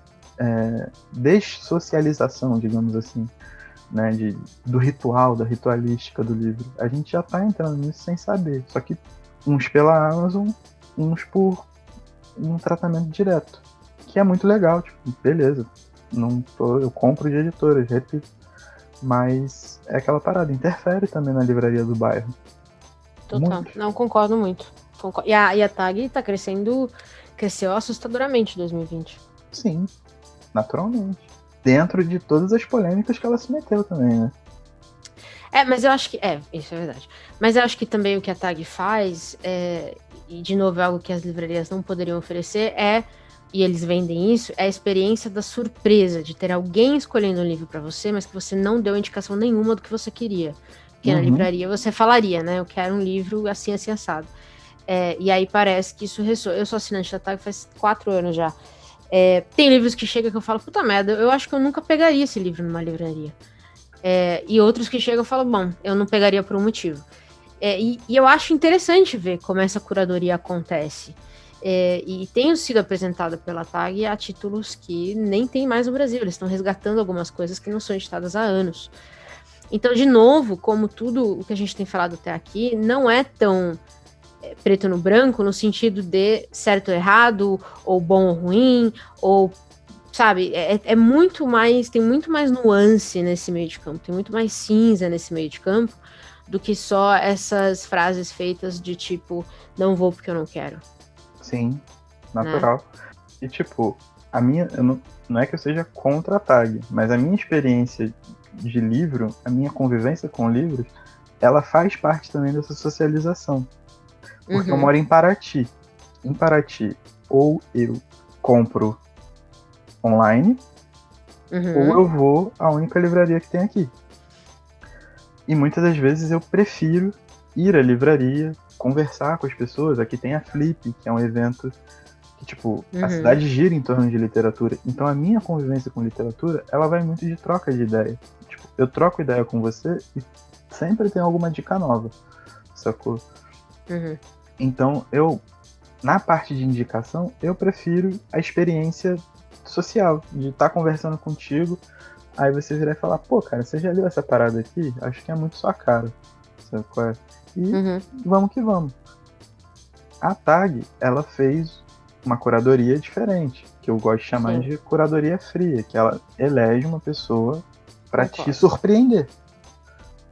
Speaker 5: dessocialização, digamos assim. Né, do ritual, da ritualística do livro. A gente já tá entrando nisso sem saber. Só que uns pela Amazon, uns por um tratamento direto. Que é muito legal, tipo, beleza. Eu compro de editoras, repito. Mas é aquela parada, interfere também na livraria do bairro.
Speaker 4: Total. Muito. Não, concordo muito. E a tag tá cresceu assustadoramente em 2020.
Speaker 5: Sim, naturalmente. Dentro de todas as polêmicas que ela se meteu também, né?
Speaker 4: Mas eu acho que... isso é verdade. Mas eu acho que também o que a tag faz, e de novo é algo que as livrarias não poderiam oferecer, e eles vendem isso, é a experiência da surpresa, de ter alguém escolhendo um livro para você, mas que você não deu indicação nenhuma do que você queria. Porque na livraria você falaria, né? Eu quero um livro assim, assim, assado. E aí parece que isso ressoa. Eu sou assinante da tag faz 4 anos já. Tem livros que chegam que eu falo, puta merda, eu acho que eu nunca pegaria esse livro numa livraria. E outros que chegam eu falo, bom, eu não pegaria por um motivo. E eu acho interessante ver como essa curadoria acontece. E tem sido apresentada pela tag a títulos que nem tem mais no Brasil. Eles estão resgatando algumas coisas que não são editadas há anos. Então, de novo, como tudo o que a gente tem falado até aqui, não é tão preto no branco, no sentido de certo ou errado, ou bom ou ruim, ou, sabe, é muito mais, tem muito mais nuance nesse meio de campo, tem muito mais cinza nesse meio de campo, do que só essas frases feitas de tipo, não vou porque eu não quero.
Speaker 5: Sim, natural. Né? E tipo, não é que eu seja contra a tag, mas a minha experiência de livro, a minha convivência com livros, ela faz parte também dessa socialização. Porque eu moro em Paraty. Em Paraty, ou eu compro online, ou eu vou à única livraria que tem aqui. E muitas das vezes eu prefiro ir à livraria, conversar com as pessoas. Aqui tem a Flip, que é um evento que, tipo, a cidade gira em torno de literatura. Então a minha convivência com literatura, ela vai muito de troca de ideia. Tipo, eu troco ideia com você e sempre tem alguma dica nova, sacou? Então na parte de indicação, eu prefiro a experiência social, de estar conversando contigo, aí você virar e falar, pô, cara, você já leu essa parada aqui? Acho que é muito sua cara, sabe qual é? E vamos que vamos. A TAG, ela fez uma curadoria diferente, que eu gosto de chamar de curadoria fria, que ela elege uma pessoa pra te surpreender.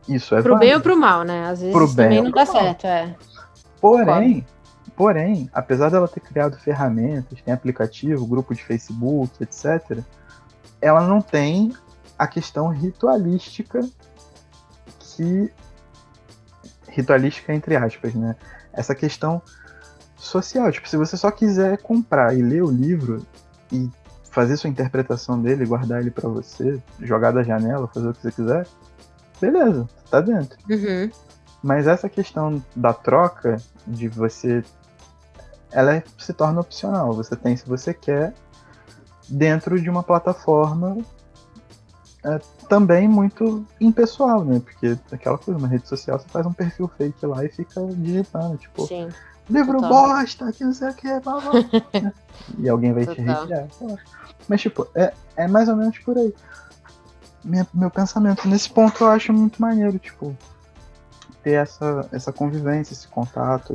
Speaker 5: Isso é
Speaker 4: pro
Speaker 5: válido.
Speaker 4: bem ou pro mal, né? Às vezes
Speaker 5: Pro bem
Speaker 4: também
Speaker 5: ou
Speaker 4: não
Speaker 5: pro
Speaker 4: dá
Speaker 5: mal.
Speaker 4: certo,
Speaker 5: Porém, apesar dela ter criado ferramentas, tem aplicativo, grupo de Facebook, etc., ela não tem a questão ritualística entre aspas, né? Essa questão social. Tipo, se você só quiser comprar e ler o livro e fazer sua interpretação dele, guardar ele pra você, jogar da janela, fazer o que você quiser, beleza, tá dentro. Mas essa questão da troca, de você, ela se torna opcional. Você tem, se você quer, dentro de uma plataforma também muito impessoal, né? Porque aquela coisa, na rede social, você faz um perfil fake lá e fica digitando, tipo, livro bosta, que não sei o que, blá, blá. E alguém vai te retirar. Mas, tipo, é mais ou menos por aí. Meu pensamento. Nesse ponto eu acho muito maneiro, tipo, ter essa convivência, esse contato,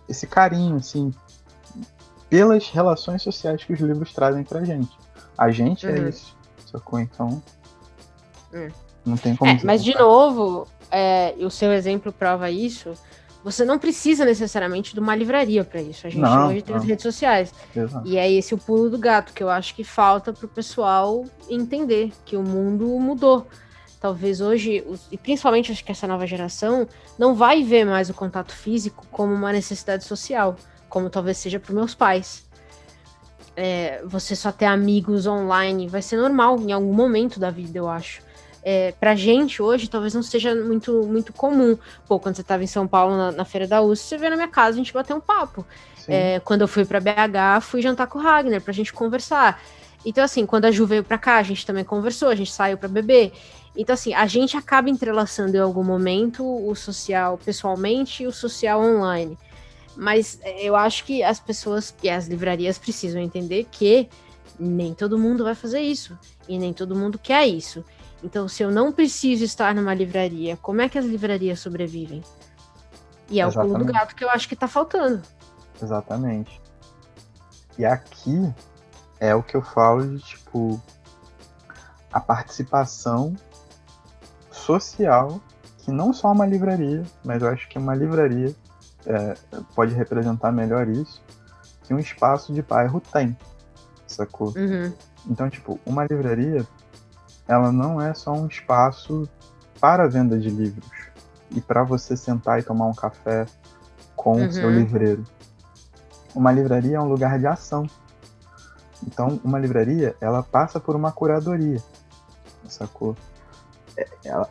Speaker 5: esse carinho, assim, pelas relações sociais que os livros trazem pra gente. A gente é isso, sacou? Então, não tem como dizer.
Speaker 4: Mas, de novo, o seu exemplo prova isso. Você não precisa necessariamente de uma livraria para isso. A gente hoje tem as redes sociais.
Speaker 5: Exato.
Speaker 4: E é esse o pulo do gato, que eu acho que falta pro pessoal entender que o mundo mudou. Talvez hoje, e principalmente acho que essa nova geração, não vai ver mais o contato físico como uma necessidade social, como talvez seja para meus pais. Você só ter amigos online vai ser normal em algum momento da vida, eu acho. Pra gente hoje, talvez não seja muito, muito comum. Pô, quando você estava em São Paulo, na Feira da USP, você veio na minha casa, a gente bateu um papo. Quando eu fui pra BH, fui jantar com o Ragnar pra gente conversar. Então, assim, quando a Ju veio pra cá, a gente também conversou, a gente saiu pra beber. Então, assim, a gente acaba entrelaçando em algum momento o social pessoalmente e o social online. Mas eu acho que as pessoas e as livrarias precisam entender que nem todo mundo vai fazer isso. E nem todo mundo quer isso. Então, se eu não preciso estar numa livraria, como é que as livrarias sobrevivem? E é o pulo do gato que eu acho que tá faltando.
Speaker 5: Exatamente. E aqui é o que eu falo de, tipo, a participação social, que não só uma livraria, mas eu acho que uma livraria pode representar melhor isso, que um espaço de bairro tem, sacou? Então, tipo, uma livraria, ela não é só um espaço para a venda de livros e para você sentar e tomar um café com o seu livreiro. Uma livraria é um lugar de ação. Então, uma livraria, ela passa por uma curadoria, sacou?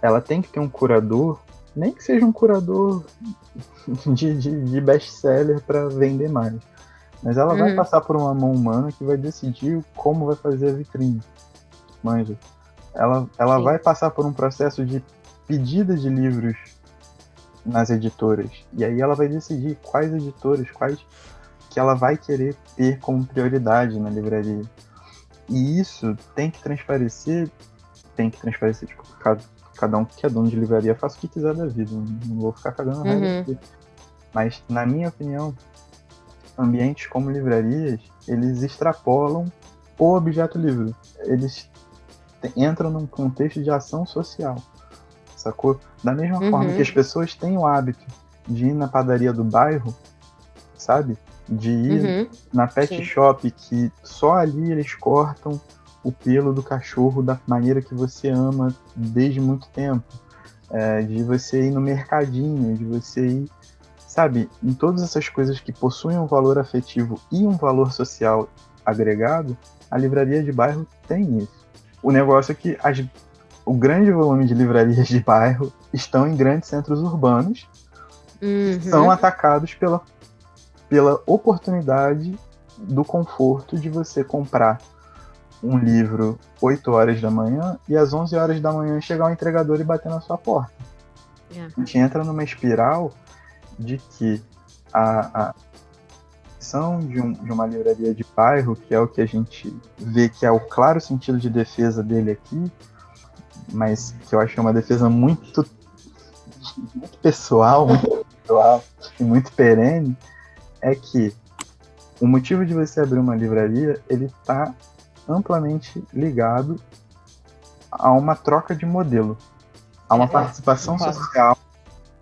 Speaker 5: Ela tem que ter um curador, nem que seja um curador de best-seller para vender mais, mas ela vai passar por uma mão humana que vai decidir como vai fazer a vitrine, manja. Ela vai passar por um processo de pedida de livros nas editoras, e aí ela vai decidir quais editoras, quais que ela vai querer ter como prioridade na livraria. E isso tem que transparecer, tipo, cada um que é dono de livraria faça o que quiser da vida, não vou ficar cagando regra aqui. Mas, na minha opinião, ambientes como livrarias, eles extrapolam o objeto livre. Eles entram num contexto de ação social, sacou? Da mesma forma que as pessoas têm o hábito de ir na padaria do bairro, sabe? De ir na pet shop, que só ali eles cortam o pelo do cachorro da maneira que você ama desde muito tempo. de você ir no mercadinho, de você ir, sabe, em todas essas coisas que possuem um valor afetivo e um valor social agregado, a livraria de bairro tem isso. O negócio é que o grande volume de livrarias de bairro estão em grandes centros urbanos, são atacados pela oportunidade do conforto de você comprar um livro 8 horas da manhã e às 11 horas da manhã chegar um entregador e bater na sua porta. A gente entra numa espiral de que a ação de uma livraria de bairro, que é o que a gente vê que é o claro sentido de defesa dele aqui, mas que eu acho que é uma defesa muito pessoal e muito perene, é que o motivo de você abrir uma livraria, ele está amplamente ligado a uma troca de modelo, a uma participação social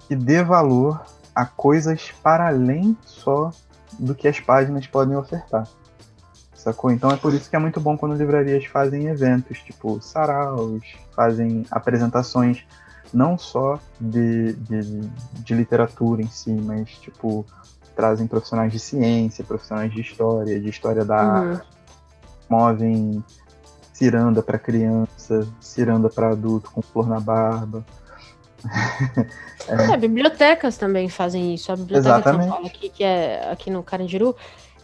Speaker 5: que dê valor a coisas para além só do que as páginas podem ofertar. Sacou? Então é por isso que é muito bom quando livrarias fazem eventos, tipo saraus, fazem apresentações não só de literatura em si, mas tipo trazem profissionais de ciência, profissionais de história da arte, movem ciranda para criança, ciranda para adulto com flor na barba.
Speaker 4: Bibliotecas também fazem isso. A biblioteca de São Paulo, que é aqui no Carandiru,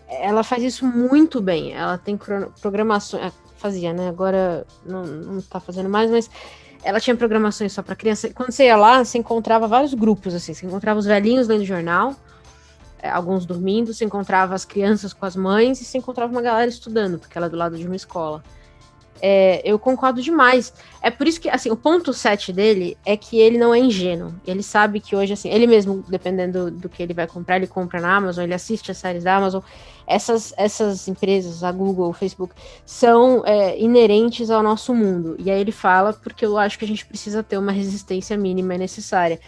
Speaker 4: ela faz isso muito bem. Ela tem programações, fazia, né? Agora não tá fazendo mais, mas ela tinha programações só para criança. Quando você ia lá, você encontrava vários grupos, assim. Você encontrava os velhinhos lendo jornal, alguns dormindo, você encontrava as crianças com as mães e você encontrava uma galera estudando, porque ela é do lado de uma escola. Eu concordo demais. É por isso que, assim, o ponto 7 dele é que ele não é ingênuo. Ele sabe que hoje, assim, ele mesmo, dependendo do que ele vai comprar, ele compra na Amazon, ele assiste as séries da Amazon. Essas empresas, a Google, o Facebook, são inerentes ao nosso mundo. E aí ele fala, porque eu acho que a gente precisa ter uma resistência mínima necessária.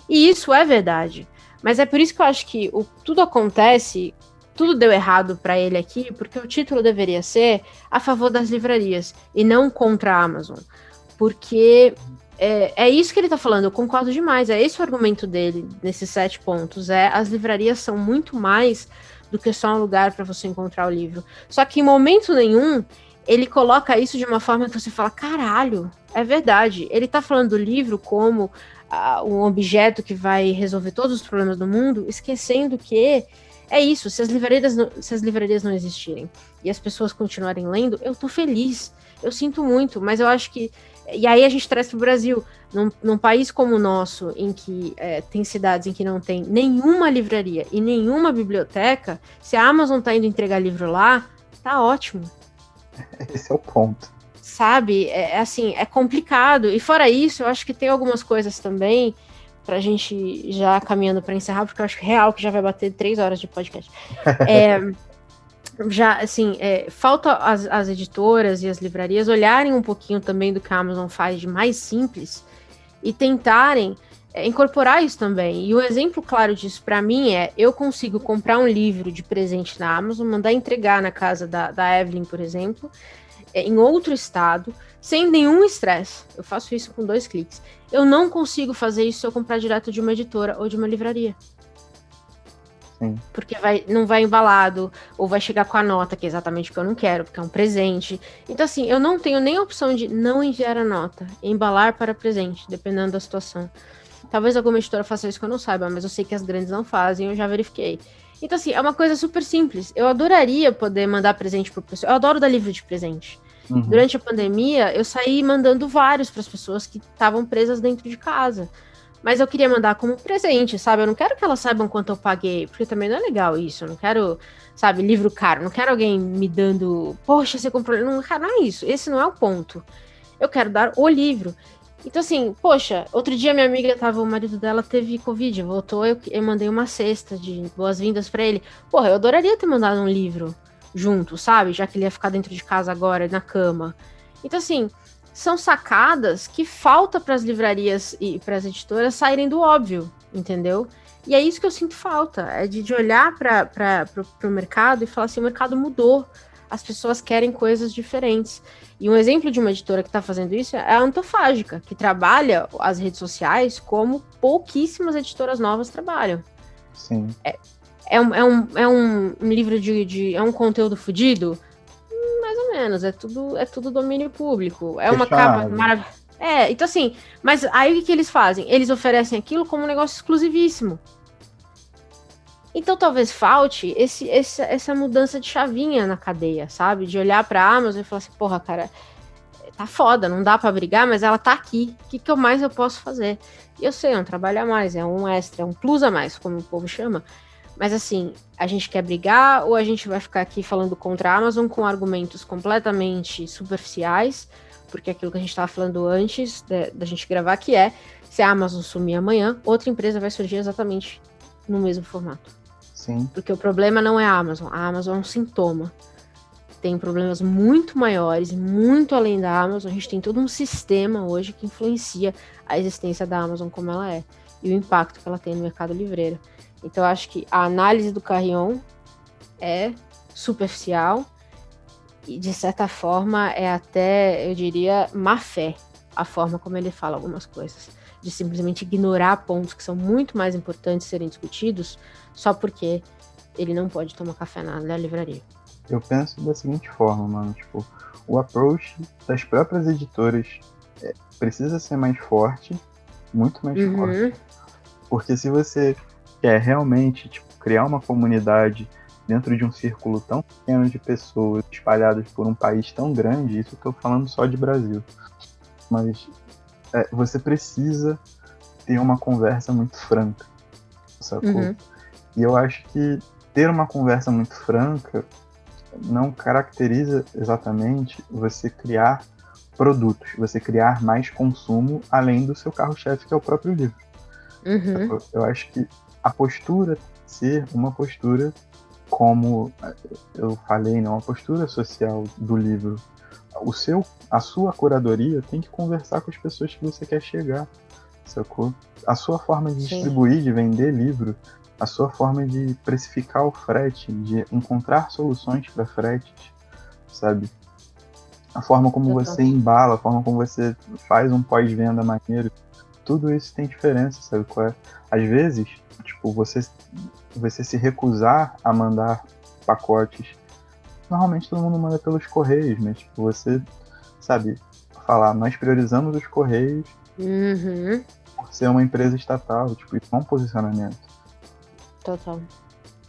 Speaker 4: E isso é verdade. Mas é por isso que eu acho que tudo acontece... Tudo deu errado para ele aqui, porque o título deveria ser a favor das livrarias e não contra a Amazon. Porque é isso que ele tá falando, eu concordo demais. É esse o argumento dele nesses 7 pontos. As livrarias são muito mais do que só um lugar para você encontrar o livro. Só que em momento nenhum ele coloca isso de uma forma que você fala, caralho, é verdade. Ele tá falando do livro como um objeto que vai resolver todos os problemas do mundo, esquecendo que é isso, se as livrarias não existirem e as pessoas continuarem lendo, eu tô feliz, eu sinto muito, mas eu acho que... E aí a gente traz pro Brasil, num país como o nosso, em que tem cidades em que não tem nenhuma livraria e nenhuma biblioteca, se a Amazon tá indo entregar livro lá, tá ótimo.
Speaker 5: Esse é o ponto.
Speaker 4: Sabe, assim, é complicado. E fora isso, eu acho que tem algumas coisas também... pra gente já caminhando para encerrar, porque eu acho real que já vai bater 3 horas de podcast. Já, assim, falta as editoras e as livrarias olharem um pouquinho também do que a Amazon faz de mais simples e tentarem incorporar isso também. E o exemplo claro disso para mim eu consigo comprar um livro de presente na Amazon, mandar entregar na casa da Evelyn, por exemplo, em outro estado, sem nenhum estresse. Eu faço isso com 2 cliques. Eu não consigo fazer isso se eu comprar direto de uma editora ou de uma livraria.
Speaker 5: Sim.
Speaker 4: Porque não vai embalado, ou vai chegar com a nota, que é exatamente o que eu não quero, porque é um presente. Então, assim, eu não tenho nem a opção de não enviar a nota, embalar para presente, dependendo da situação. Talvez alguma editora faça isso que eu não saiba, mas eu sei que as grandes não fazem, eu já verifiquei. Então, assim, é uma coisa super simples. Eu adoraria poder mandar presente pro pessoal. Eu adoro dar livro de presente. Uhum. Durante a pandemia, eu saí mandando vários para as pessoas que estavam presas dentro de casa. Mas eu queria mandar como presente, sabe? Eu não quero que elas saibam quanto eu paguei, porque também não é legal isso. Eu não quero, sabe, livro caro. Não quero alguém me dando, poxa, você comprou... Não é isso. Esse não é o ponto. Eu quero dar o livro. Então, assim, poxa, outro dia minha amiga o marido dela teve Covid, voltou, eu mandei uma cesta de boas-vindas para ele. Porra, eu adoraria ter mandado um livro junto, sabe? Já que ele ia ficar dentro de casa agora, na cama. Então, assim, são sacadas que falta para as livrarias e para as editoras saírem do óbvio, entendeu? E é isso que eu sinto falta, é de olhar para o mercado e falar assim, o mercado mudou. as pessoas querem coisas diferentes. E um exemplo de uma editora que está fazendo isso é a Antofágica, que trabalha as redes sociais como pouquíssimas editoras novas trabalham.
Speaker 5: Sim.
Speaker 4: É um livro é um conteúdo fudido? Mais ou menos, é tudo domínio público. É uma capa maravilhosa. Então assim, mas aí o que eles fazem? Eles oferecem aquilo como um negócio exclusivíssimo. Então talvez falte essa mudança de chavinha na cadeia, sabe? De olhar pra Amazon e falar assim, porra, cara, tá foda, não dá pra brigar, mas ela tá aqui. O que mais eu posso fazer? E eu sei, é um trabalho a mais, é um extra, é um plus a mais, como o povo chama. Mas assim, a gente quer brigar ou a gente vai ficar aqui falando contra a Amazon com argumentos completamente superficiais? Porque aquilo que a gente estava falando antes da gente gravar, que é, se a Amazon sumir amanhã, outra empresa vai surgir exatamente no mesmo formato.
Speaker 5: Sim.
Speaker 4: Porque o problema não é a Amazon é um sintoma. Tem problemas muito maiores, muito além da Amazon. A gente tem todo um sistema hoje que influencia a existência da Amazon como ela é e o impacto que ela tem no mercado livreiro. Então, eu acho que a análise do Carrion é superficial e, de certa forma, é até, eu diria, má fé a forma como ele fala algumas coisas. De simplesmente ignorar pontos que são muito mais importantes serem discutidos só porque ele não pode tomar café na livraria.
Speaker 5: Eu penso da seguinte forma, mano, tipo, o approach das próprias editoras precisa ser mais forte, muito mais forte. Porque se você quer realmente, tipo, criar uma comunidade dentro de um círculo tão pequeno de pessoas espalhadas por um país tão grande, isso eu tô falando só de Brasil, mas você precisa ter uma conversa muito franca, sacou? E eu acho que ter uma conversa muito franca não caracteriza exatamente você criar produtos, você criar mais consumo além do seu carro-chefe, que é o próprio livro. Eu acho que a postura ser uma postura, como eu falei, não, uma postura social do livro. A sua curadoria tem que conversar com as pessoas que você quer chegar, sacou? A sua forma de distribuir, de vender livro, a sua forma de precificar o frete, de encontrar soluções para fretes, sabe? A forma como você embala, a forma como você faz um pós-venda maneiro, tudo isso tem diferença, sabe qual é? Às vezes, tipo, você se recusar a mandar pacotes, normalmente todo mundo manda pelos correios, mas tipo, você, sabe, falar, nós priorizamos os correios por ser uma empresa estatal, tipo, isso é um posicionamento.
Speaker 4: Total.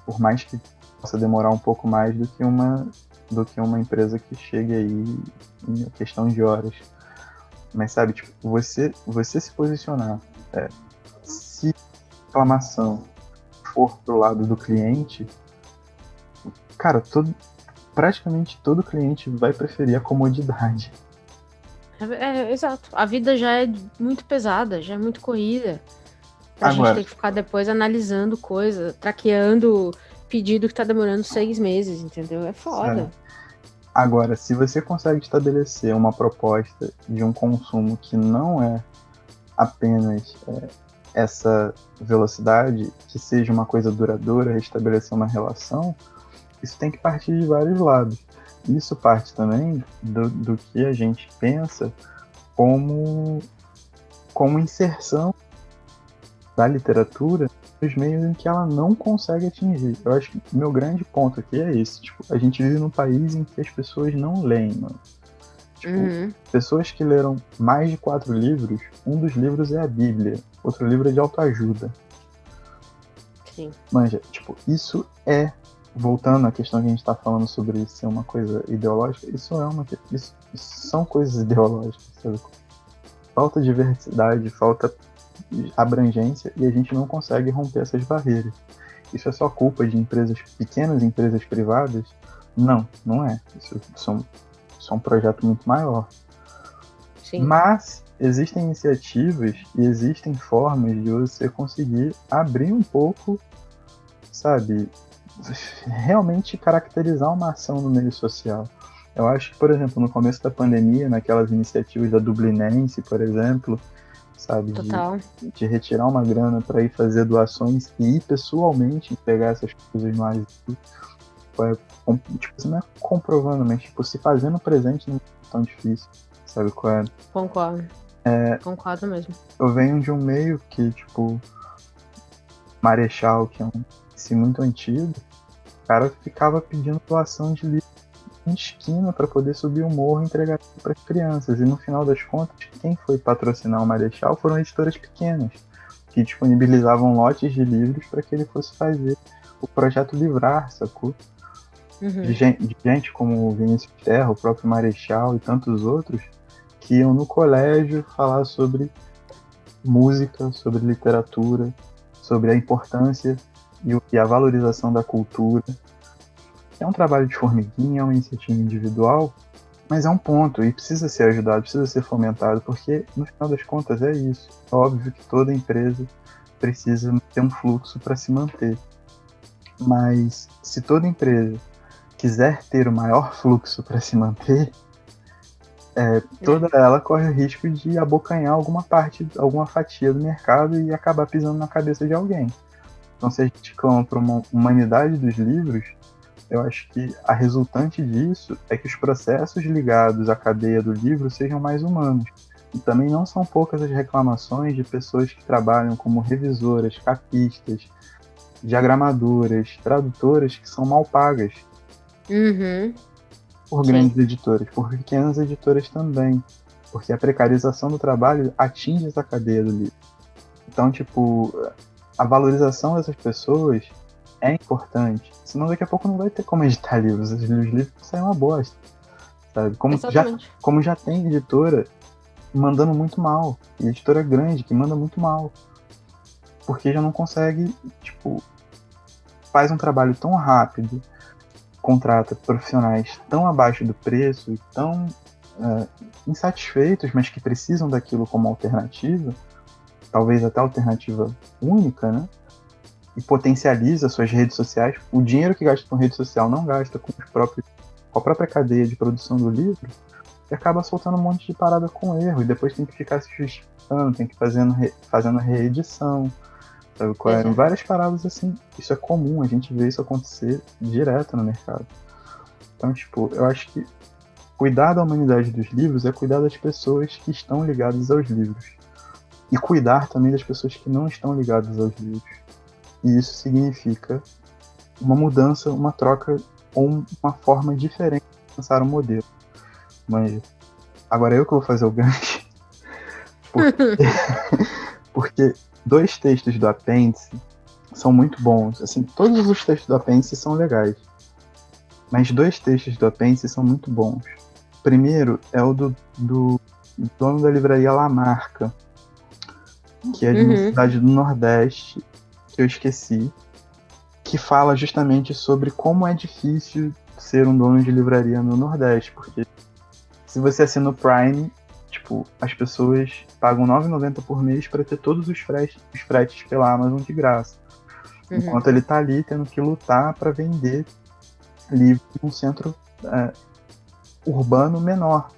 Speaker 5: Por mais que possa demorar um pouco mais do que uma empresa que chegue aí em questão de horas. Mas sabe, tipo, você se posicionar, se a reclamação for pro lado do cliente, cara, praticamente todo cliente vai preferir a comodidade.
Speaker 4: Exato. A vida já é muito pesada, já é muito corrida. Pra gente ter que ficar depois analisando coisa, traqueando pedido que tá demorando 6 meses, entendeu? É foda.
Speaker 5: Sabe? Agora, se você consegue estabelecer uma proposta de um consumo que não é apenas essa velocidade, que seja uma coisa duradoura, estabelecer uma relação, isso tem que partir de vários lados. Isso parte também do que a gente pensa como inserção da literatura nos meios em que ela não consegue atingir. Eu acho que o meu grande ponto aqui é esse. Tipo, a gente vive num país em que as pessoas não leem, mano. Tipo, pessoas que leram mais de 4 livros, um dos livros é a Bíblia, outro livro é de autoajuda.
Speaker 4: Sim.
Speaker 5: Manja, tipo, isso voltando à questão que a gente tá falando sobre ser uma coisa ideológica, isso são coisas ideológicas, sabe? Falta diversidade, falta abrangência, e a gente não consegue romper essas barreiras. Isso é só culpa de pequenas empresas privadas? Não é. Isso é um projeto muito maior.
Speaker 4: Sim.
Speaker 5: Mas existem iniciativas e existem formas de você conseguir abrir um pouco, sabe, realmente caracterizar uma ação no meio social. Eu acho que, por exemplo, no começo da pandemia, naquelas iniciativas da Dublinense, por exemplo, sabe, de retirar uma grana para ir fazer doações e ir pessoalmente pegar essas coisas no asilo. tipo, você não é comprovando, mas tipo, se fazendo presente não é tão difícil, sabe qual é?
Speaker 4: Concordo. Concordo mesmo.
Speaker 5: Eu venho de um meio que, tipo, Marechal, que é um esse muito antigo, o cara ficava pedindo doação de livro em esquina para poder subir o morro e entregar para as crianças. E no final das contas, quem foi patrocinar o Marechal foram editoras pequenas, que disponibilizavam lotes de livros para que ele fosse fazer o projeto Livrar, sacou? De gente como o Vinícius Terra, o próprio Marechal e tantos outros, que iam no colégio falar sobre música, sobre literatura, sobre a importância e a valorização da cultura. É um trabalho de formiguinha, é uma iniciativa individual, mas é um ponto e precisa ser ajudado, precisa ser fomentado, porque no final das contas é isso. É óbvio que toda empresa precisa ter um fluxo para se manter. Mas se toda empresa quiser ter o maior fluxo para se manter, toda ela corre o risco de abocanhar alguma fatia do mercado e acabar pisando na cabeça de alguém. Então, se a gente clama para uma humanidade dos livros, eu acho que a resultante disso é que os processos ligados à cadeia do livro sejam mais humanos. E também não são poucas as reclamações de pessoas que trabalham como revisoras, capistas, diagramadoras, tradutoras, que são mal pagas por grandes editoras, por pequenas editoras também, porque a precarização do trabalho atinge essa cadeia do livro. Então, tipo, a valorização dessas pessoas é importante, senão daqui a pouco não vai ter como editar livros, os livros saem uma bosta, sabe? Como já tem editora mandando muito mal, e editora grande que manda muito mal, porque já não consegue, tipo, faz um trabalho tão rápido, contrata profissionais tão abaixo do preço e tão insatisfeitos, mas que precisam daquilo como alternativa, talvez até alternativa única, né? E potencializa suas redes sociais. O dinheiro que gasta com rede social não gasta com a própria cadeia de produção do livro, e acaba soltando um monte de parada com erro, e depois tem que ficar se justificando, tem que ir fazendo reedição, sabe? Várias paradas assim. Isso é comum, a gente vê isso acontecer direto no mercado. Então, tipo, eu acho que cuidar da humanidade dos livros é cuidar das pessoas que estão ligadas aos livros. E cuidar também das pessoas que não estão ligadas aos livros. E isso significa uma mudança, uma troca ou uma forma diferente de pensar o modelo. Mas agora eu que vou fazer o gancho. Porque 2 textos do apêndice são muito bons. Assim, todos os textos do apêndice são legais. Mas 2 textos do apêndice são muito bons. O primeiro é o do dono da livraria La Marca, que é de uma cidade do Nordeste, que eu esqueci, que fala justamente sobre como é difícil ser um dono de livraria no Nordeste, porque se você assina o Prime, tipo, as pessoas pagam R$ 9,90 por mês para ter todos os fretes pela Amazon de graça. Enquanto ele tá ali tendo que lutar para vender livro num centro urbano menor,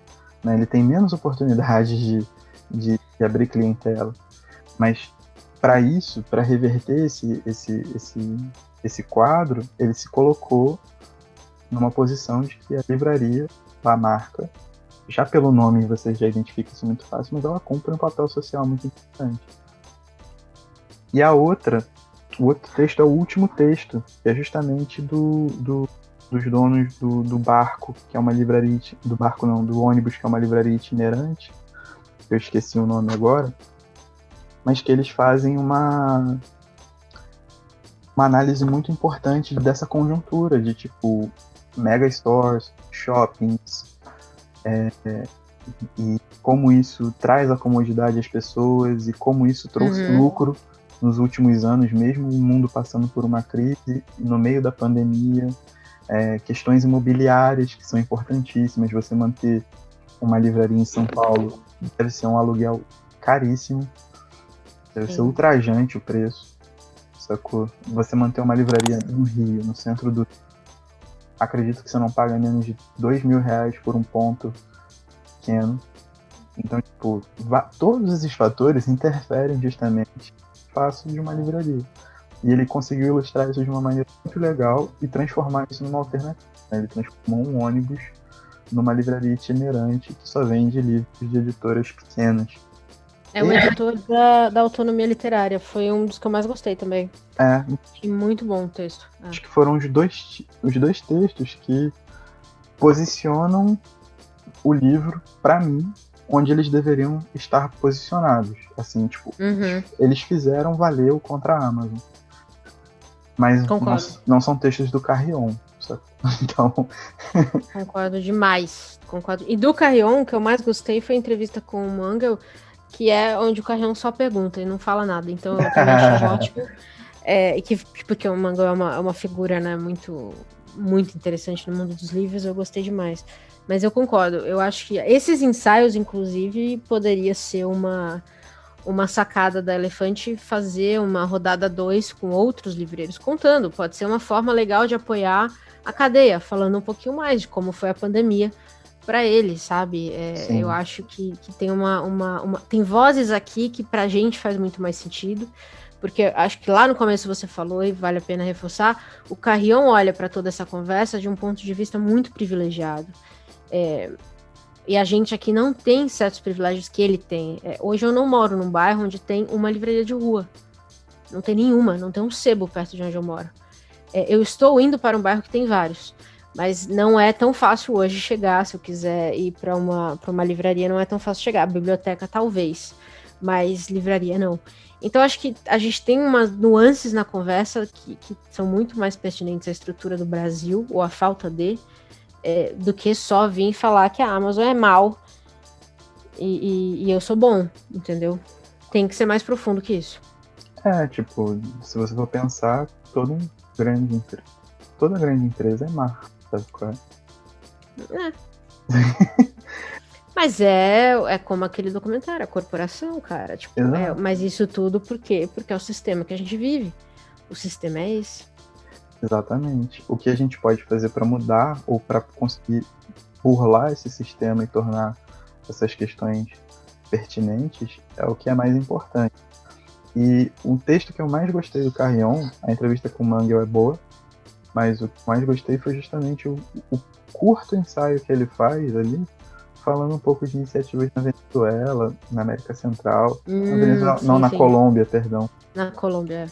Speaker 5: né? Ele tem menos oportunidades de abrir clientela. Mas para isso, para reverter esse quadro, ele se colocou numa posição de que a livraria, a marca, já pelo nome você já identifica isso muito fácil, mas ela cumpre um papel social muito importante. E o outro texto é o último texto, que é justamente dos donos do barco, que é uma livraria, do ônibus, que é uma livraria itinerante, eu esqueci o nome agora, mas que eles fazem uma análise muito importante dessa conjuntura de, tipo, mega stores, shoppings, e como isso traz a comodidade às pessoas e como isso trouxe lucro nos últimos anos, mesmo o mundo passando por uma crise, no meio da pandemia, questões imobiliárias que são importantíssimas. Você manter uma livraria em São Paulo deve ser um aluguel caríssimo, deve ser ultrajante o preço, sacou? Você manter uma livraria no Rio, no centro do... Acredito que você não paga menos de R$2.000 por um ponto pequeno. Então, tipo, todos esses fatores interferem justamente no espaço de uma livraria. E ele conseguiu ilustrar isso de uma maneira muito legal e transformar isso numa alternativa. Né? Ele transformou um ônibus numa livraria itinerante que só vende livros de editoras pequenas.
Speaker 4: É o editor da Autonomia Literária. Foi um dos que eu mais gostei também. Achei muito bom o texto.
Speaker 5: Acho que foram os dois textos que posicionam o livro, pra mim, onde eles deveriam estar posicionados. Assim, tipo, eles fizeram valer o contra a Amazon. Mas não são textos do Carrion. Então...
Speaker 4: Concordo demais. Concordo. E do Carrion, o que eu mais gostei foi a entrevista com o Mangel, que é onde o Carrion só pergunta e não fala nada. Então eu também achei ótimo. Porque o Mangel é uma figura, né, muito, muito interessante no mundo dos livros, eu gostei demais. Mas eu concordo, eu acho que esses ensaios, inclusive, poderia ser uma sacada da Elefante fazer uma rodada 2 com outros livreiros contando. Pode ser uma forma legal de apoiar a cadeia, falando um pouquinho mais de como foi a pandemia para eles, sabe? Eu acho que tem tem vozes aqui que pra gente faz muito mais sentido, porque acho que lá no começo você falou, e vale a pena reforçar, o Carrion olha para toda essa conversa de um ponto de vista muito privilegiado. E a gente aqui não tem certos privilégios que ele tem. Hoje eu não moro num bairro onde tem uma livraria de rua. Não tem nenhuma, não tem um sebo perto de onde eu moro. Eu estou indo para um bairro que tem vários, mas não é tão fácil hoje chegar. Se eu quiser ir para uma livraria, não é tão fácil chegar. Biblioteca talvez, mas livraria não. Então acho que a gente tem umas nuances na conversa que são muito mais pertinentes à estrutura do Brasil, ou à falta de, do que só vir falar que a Amazon é mal e eu sou bom, entendeu? Tem que ser mais profundo que isso.
Speaker 5: Tipo, se você for pensar, toda grande empresa é má, sabe qual é?
Speaker 4: Mas é como aquele documentário, a corporação, cara. Tipo, mas isso tudo por quê? Porque é o sistema que a gente vive. O sistema é esse.
Speaker 5: Exatamente. O que a gente pode fazer para mudar ou para conseguir burlar esse sistema e tornar essas questões pertinentes é o que é mais importante. E um texto que eu mais gostei do Carrion, a entrevista com o Mangel é boa, mas o que mais gostei foi justamente o curto ensaio que ele faz ali, falando um pouco de iniciativas na Venezuela, na América Central. Na Colômbia, perdão.
Speaker 4: Na Colômbia.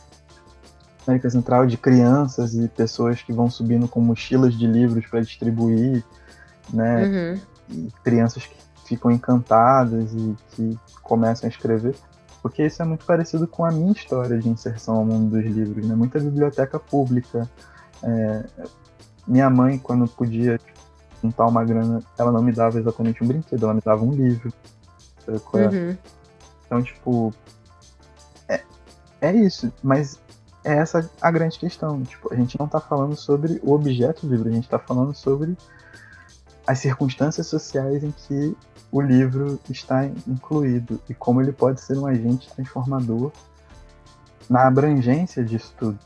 Speaker 5: América Central, de crianças e pessoas que vão subindo com mochilas de livros para distribuir, né? E crianças que ficam encantadas e que começam a escrever. Porque isso é muito parecido com a minha história de inserção ao mundo dos livros, né? Muita biblioteca pública. Minha mãe, quando podia juntar uma grana, ela não me dava exatamente um brinquedo, ela me dava um livro. Então, tipo, é isso, mas é essa a grande questão. Tipo, a gente não tá falando sobre o objeto do livro, a gente tá falando sobre as circunstâncias sociais em que o livro está incluído e como ele pode ser um agente transformador na abrangência disso tudo,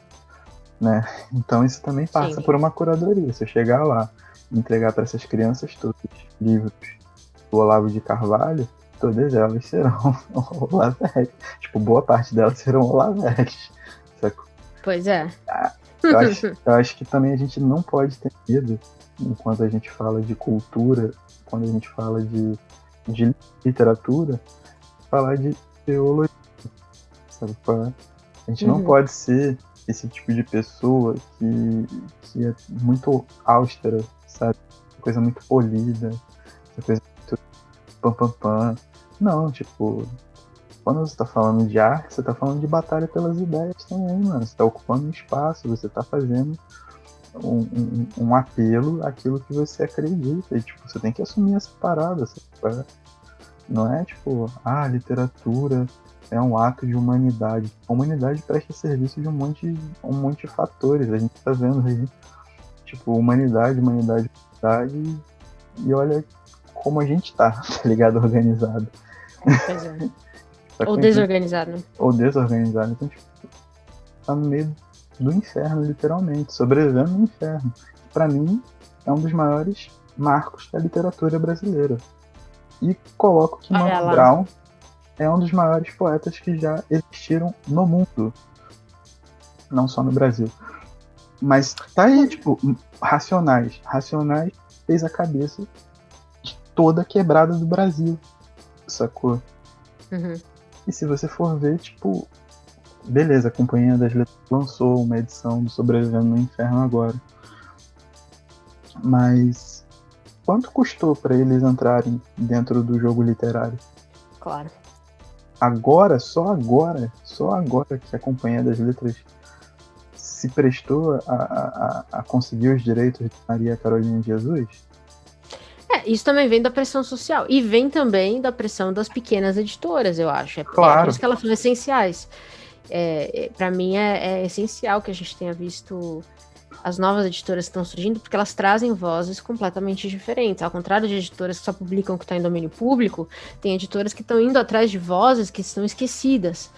Speaker 5: né? Então isso também passa por uma curadoria. Se eu chegar lá e entregar para essas crianças todos livros do Olavo de Carvalho, todas elas serão Olavetes. Tipo, boa parte delas serão Olavetes.
Speaker 4: Pois é.
Speaker 5: Eu acho que também a gente não pode ter medo, enquanto a gente fala de cultura, quando a gente fala de literatura, falar de teologia, sabe? A gente não pode ser esse tipo de pessoa que é muito austera, sabe? Coisa muito polida, coisa muito pam. Não, tipo, quando você tá falando de arte, você tá falando de batalha pelas ideias também, mano. Você tá ocupando um espaço, você tá fazendo um apelo àquilo que você acredita. E, tipo, você tem que assumir essa parada, sabe? Não é, tipo, literatura é um ato de humanidade. A humanidade presta serviço de um monte de fatores. A gente tá vendo aí, tipo, humanidade, e olha como a gente tá ligado? Organizado.
Speaker 4: Pois é. Ou desorganizado.
Speaker 5: Ou desorganizado. Então, tipo, tá no meio do inferno, literalmente. Sobrevivendo no inferno. Pra mim, é um dos maiores marcos da literatura brasileira. E coloco que Mano Brown é um dos maiores poetas que já existiram no mundo. não só no Brasil. Mas tá aí, tipo, Racionais. Racionais fez a cabeça de toda a quebrada do Brasil, sacou?
Speaker 4: Uhum.
Speaker 5: E se você for ver, tipo, beleza, a Companhia das Letras lançou uma edição do Sobrevivendo no Inferno agora. Mas quanto custou para eles entrarem dentro do jogo literário?
Speaker 4: Claro.
Speaker 5: Só agora que a Companhia das Letras se prestou a conseguir os direitos de Maria Carolina de Jesus?
Speaker 4: Isso também vem da pressão social. E vem também da pressão das pequenas editoras, eu acho.
Speaker 5: Claro.
Speaker 4: É por isso que elas são essenciais. Para mim é essencial que a gente tenha visto as novas editoras que estão surgindo, porque elas trazem vozes completamente diferentes. Ao contrário de editoras que só publicam o que está em domínio público, tem editoras que estão indo atrás de vozes que estão esquecidas.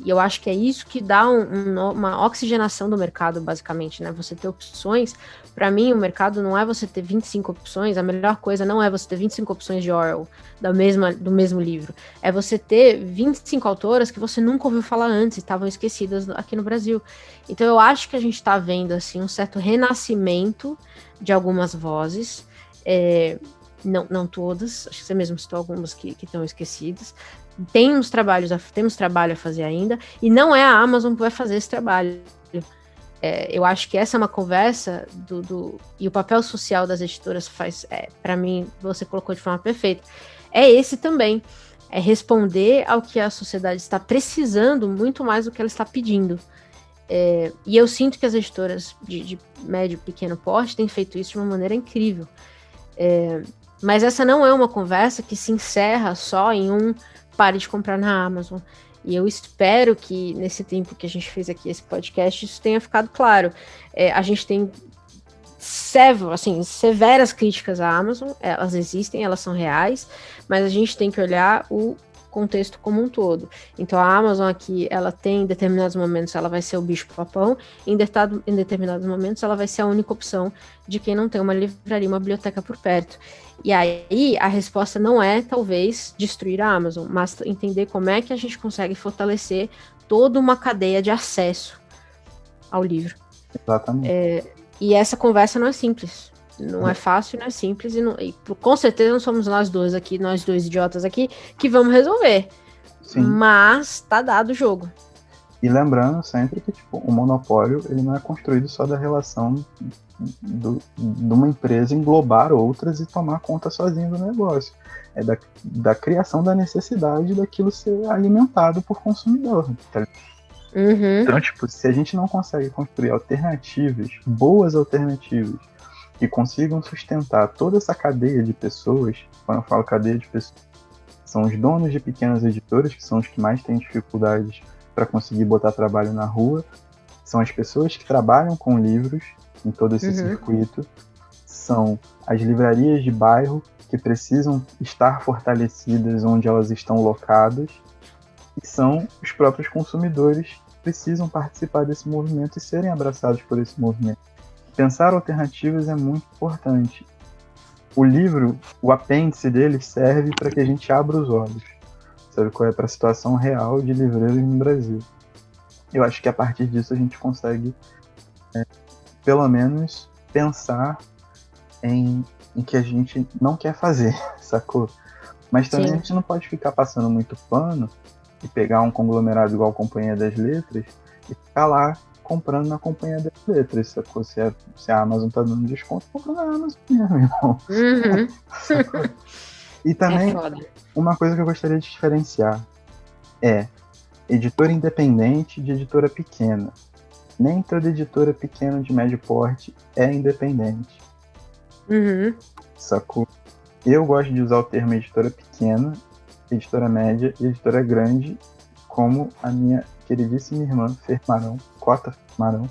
Speaker 4: E eu acho que é isso que dá uma oxigenação do mercado, basicamente, né? Você ter opções. Para mim, o mercado não é você ter 25 opções, a melhor coisa não é você ter 25 opções de Orwell do mesmo livro. É você ter 25 autoras que você nunca ouviu falar antes e estavam esquecidas aqui no Brasil. Então eu acho que a gente está vendo assim, um certo renascimento de algumas vozes. Não todas, acho que você mesmo citou algumas que estão esquecidas. Temos trabalho a fazer ainda, e não é a Amazon que vai fazer esse trabalho. Eu acho que essa é uma conversa e o papel social das editoras faz, para mim, você colocou de forma perfeita. É esse também, é responder ao que a sociedade está precisando muito mais do que ela está pedindo. E eu sinto que as editoras de médio e pequeno porte têm feito isso de uma maneira incrível. Mas essa não é uma conversa que se encerra só em pare de comprar na Amazon. E eu espero que nesse tempo que a gente fez aqui esse podcast, isso tenha ficado claro. A gente tem severas críticas à Amazon, elas existem, elas são reais, mas a gente tem que olhar o contexto como um todo. Então a Amazon aqui, ela tem em determinados momentos, ela vai ser o bicho papão, em determinados momentos ela vai ser a única opção de quem não tem uma livraria, uma biblioteca por perto. E aí a resposta não é, talvez, destruir a Amazon, mas entender como é que a gente consegue fortalecer toda uma cadeia de acesso ao livro.
Speaker 5: Exatamente.
Speaker 4: E essa conversa não é simples. Não é fácil, não é simples. E com certeza não somos nós dois idiotas aqui, que vamos resolver. Sim. Mas tá dado o jogo.
Speaker 5: E lembrando sempre que o monopólio ele não é construído só da relação de uma empresa englobar outras e tomar conta sozinho do negócio. É da criação da necessidade daquilo ser alimentado por consumidor. Tá?
Speaker 4: Uhum.
Speaker 5: Então, se a gente não consegue construir boas alternativas, que consigam sustentar toda essa cadeia de pessoas, quando eu falo cadeia de pessoas, são os donos de pequenas editoras, que são os que mais têm dificuldades para conseguir botar trabalho na rua, são as pessoas que trabalham com livros em todo esse circuito, são as livrarias de bairro que precisam estar fortalecidas onde elas estão locadas, e são os próprios consumidores que precisam participar desse movimento e serem abraçados por esse movimento. Pensar alternativas é muito importante. O livro, o apêndice dele serve para que a gente abra os olhos, sabe qual é, para a situação real de livreiros no Brasil. Eu acho que a partir disso a gente consegue, pelo menos, pensar em que a gente não quer fazer, sacou? Mas também Sim. A gente não pode ficar passando muito pano e pegar um conglomerado igual a Companhia das Letras e ficar lá comprando na Companhia das Letras, sacou? Se a Amazon tá dando desconto, compra na Amazon mesmo, irmão.
Speaker 4: Uhum.
Speaker 5: E também, uma coisa que eu gostaria de diferenciar é editora independente de editora pequena. Nem toda editora pequena de médio porte é independente.
Speaker 4: Uhum.
Speaker 5: Sacou? Eu gosto de usar o termo editora pequena, editora média e editora grande, como a minha queridíssima irmã Cota Marão,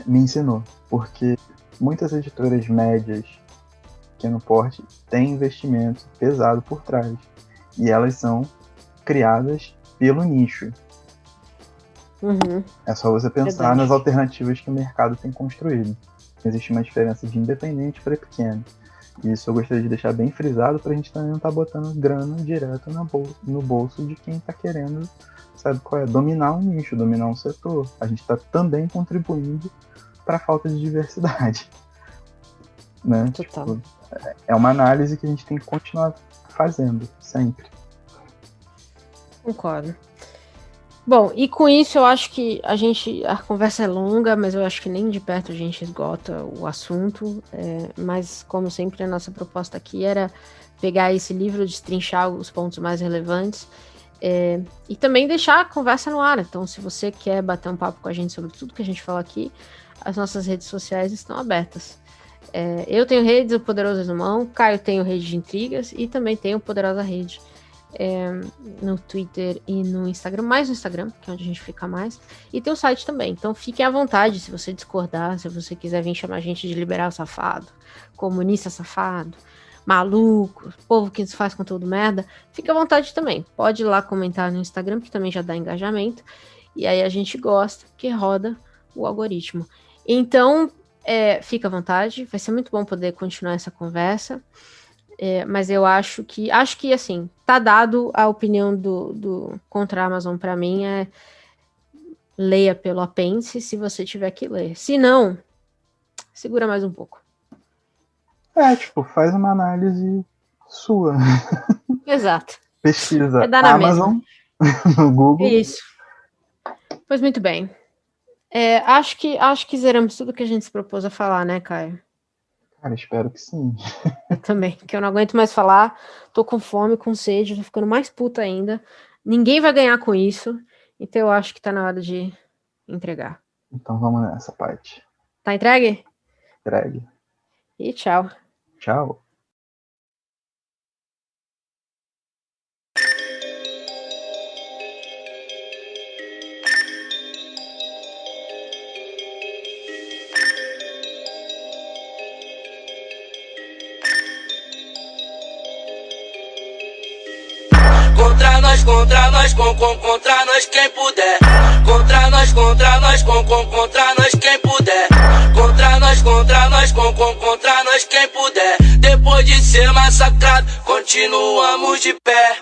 Speaker 5: me ensinou. Porque muitas editoras médias, pequeno porte, têm investimento pesado por trás. E elas são criadas pelo nicho.
Speaker 4: Uhum.
Speaker 5: É só você pensar nas alternativas que o mercado tem construído. Existe uma diferença de independente para pequeno. Isso eu gostaria de deixar bem frisado pra gente também não estar botando grana direto no bolso de quem tá querendo, sabe qual é? Dominar um nicho, dominar um setor. A gente tá também contribuindo pra falta de diversidade. Né?
Speaker 4: Total.
Speaker 5: Tipo, é uma análise que a gente tem que continuar fazendo, sempre.
Speaker 4: Concordo. Bom, e com isso eu acho que a conversa é longa, mas eu acho que nem de perto a gente esgota o assunto, mas como sempre a nossa proposta aqui era pegar esse livro, destrinchar os pontos mais relevantes e também deixar a conversa no ar. Então, se você quer bater um papo com a gente sobre tudo que a gente fala aqui, as nossas redes sociais estão abertas. Eu tenho redes, o Poderoso Resumão, Caio tem o Rede de Intrigas e também tem o Poderosa Rede. No Twitter e no Instagram, mais no Instagram, que é onde a gente fica mais, e tem o site também, então fiquem à vontade se você discordar, se você quiser vir chamar a gente de liberal safado, comunista safado, maluco, povo que faz conteúdo merda, fique à vontade também, pode ir lá comentar no Instagram, que também já dá engajamento, e aí a gente gosta, que roda o algoritmo. Então, fica à vontade, vai ser muito bom poder continuar essa conversa. Mas eu acho que assim, tá dado a opinião do contra a Amazon pra mim, leia pelo apêndice se você tiver que ler. Se não, segura mais um pouco.
Speaker 5: Faz uma análise sua.
Speaker 4: Exato.
Speaker 5: Pesquisa
Speaker 4: na
Speaker 5: Amazon no Google.
Speaker 4: Isso. Pois muito bem. Acho que zeramos tudo que a gente se propôs a falar, né, Caio?
Speaker 5: Cara, espero que sim.
Speaker 4: Eu também, que eu não aguento mais falar, tô com fome, com sede, tô ficando mais puta ainda. Ninguém vai ganhar com isso, então eu acho que tá na hora de entregar.
Speaker 5: Então vamos nessa parte.
Speaker 4: Tá entregue?
Speaker 5: Entregue.
Speaker 4: E tchau.
Speaker 5: Tchau.
Speaker 6: Contra nós, contra nós quem puder. Contra nós, contra nós quem puder. Contra nós quem puder. Depois de ser massacrado, continuamos de pé.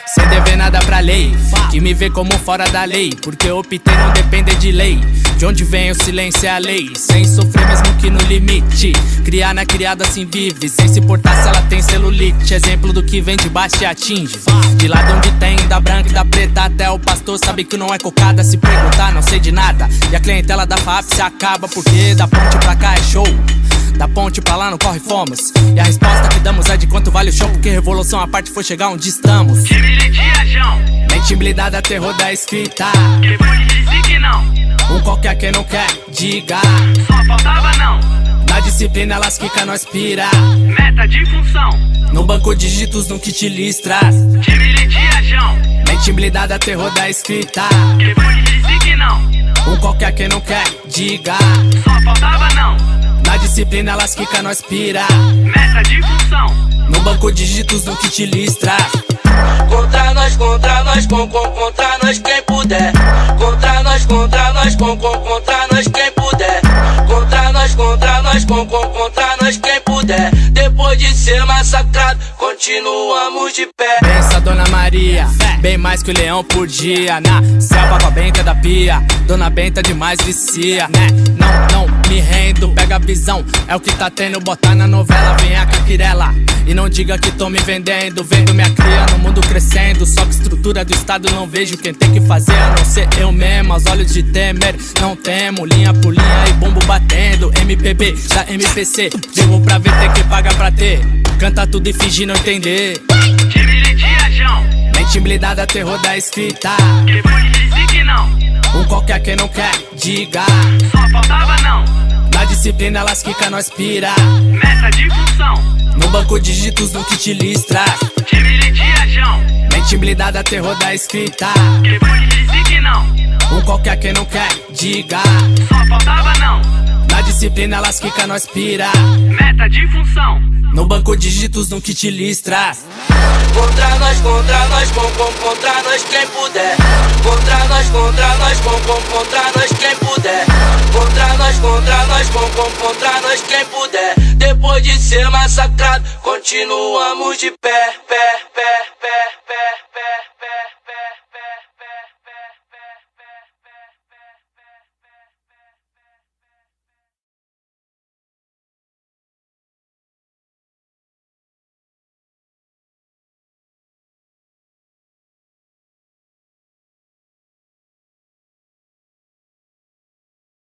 Speaker 7: Sem dever nada pra lei, que me vê como fora da lei, porque eu optei não depender de lei. De onde vem o silêncio é a lei, sem sofrer mesmo que no limite. Criar na criada assim vive, sem se importar se ela tem celulite. Exemplo do que vem de baixo e atinge. De lá de onde tem, da branca e da preta, até o pastor sabe que não é cocada. Se perguntar, não sei de nada. E a clientela da FAP se acaba, porque da ponte pra cá é show. Da ponte pra lá não corre fomos. E a resposta que damos é de quanto vale o show, porque revolução à parte foi chegar onde estamos. Mente blindada, terror da escrita.
Speaker 8: Que foi dizer que não.
Speaker 7: Um qualquer quem não quer, diga.
Speaker 8: Só faltava não.
Speaker 7: Na disciplina elas quica, nós pira.
Speaker 8: Meta de função.
Speaker 7: No banco dígitos, no kit listras.
Speaker 8: Time de tiajão.
Speaker 7: Mente blindada, terror da escrita.
Speaker 8: Que foi dizer que não.
Speaker 7: Um qualquer quem não quer, diga.
Speaker 8: Só faltava não.
Speaker 7: Na disciplina elas quica, nós pira.
Speaker 8: Meta de função.
Speaker 7: No banco dígitos, no kit listras.
Speaker 6: Contra nós quem puder. Contra nós quem puder. Contra nós quem puder. Depois de ser massacrado, continuamos de pé.
Speaker 7: Pensa Dona Maria, bem mais que o leão por dia. Na selva com a benta da pia, Dona Benta demais vicia, né? Não me rendo, pega a visão, é o que tá tendo, botar na novela. Vem a caquirela, e não diga que tô me vendendo. Vendo minha cria no mundo crescendo, só que estrutura do estado não vejo. Quem tem que fazer a não ser eu mesmo. Aos olhos de Temer, não temo. Linha por linha e bombo batendo. MPB da MPC, devo pra ver, ter que pagar pra ter. Canta tudo e fingir não entender.
Speaker 8: Time de tiajão.
Speaker 7: Mente blindada, terror da escrita.
Speaker 8: Que foi dizer que não.
Speaker 7: Um qualquer quem não quer, diga.
Speaker 8: Só faltava não.
Speaker 7: Na disciplina elas quica, nós pira.
Speaker 8: Meta de função.
Speaker 7: No banco dígitos, no kit listras.
Speaker 8: Time de tiajão.
Speaker 7: Mente blindada, terror da escrita.
Speaker 8: Que foi dizer que não.
Speaker 7: Um qualquer quem não quer, diga.
Speaker 8: Só faltava não.
Speaker 7: Na disciplina elas quica, nós pira.
Speaker 8: Meta de função.
Speaker 7: No banco dígitos no kit listras.
Speaker 6: Contra nós, contra nós quem puder. Contra nós, contra nós quem puder. Contra nós, contra nós quem puder. Depois de ser massacrado, continuamos de pé, pé, pé, pé, pé, pé, pé.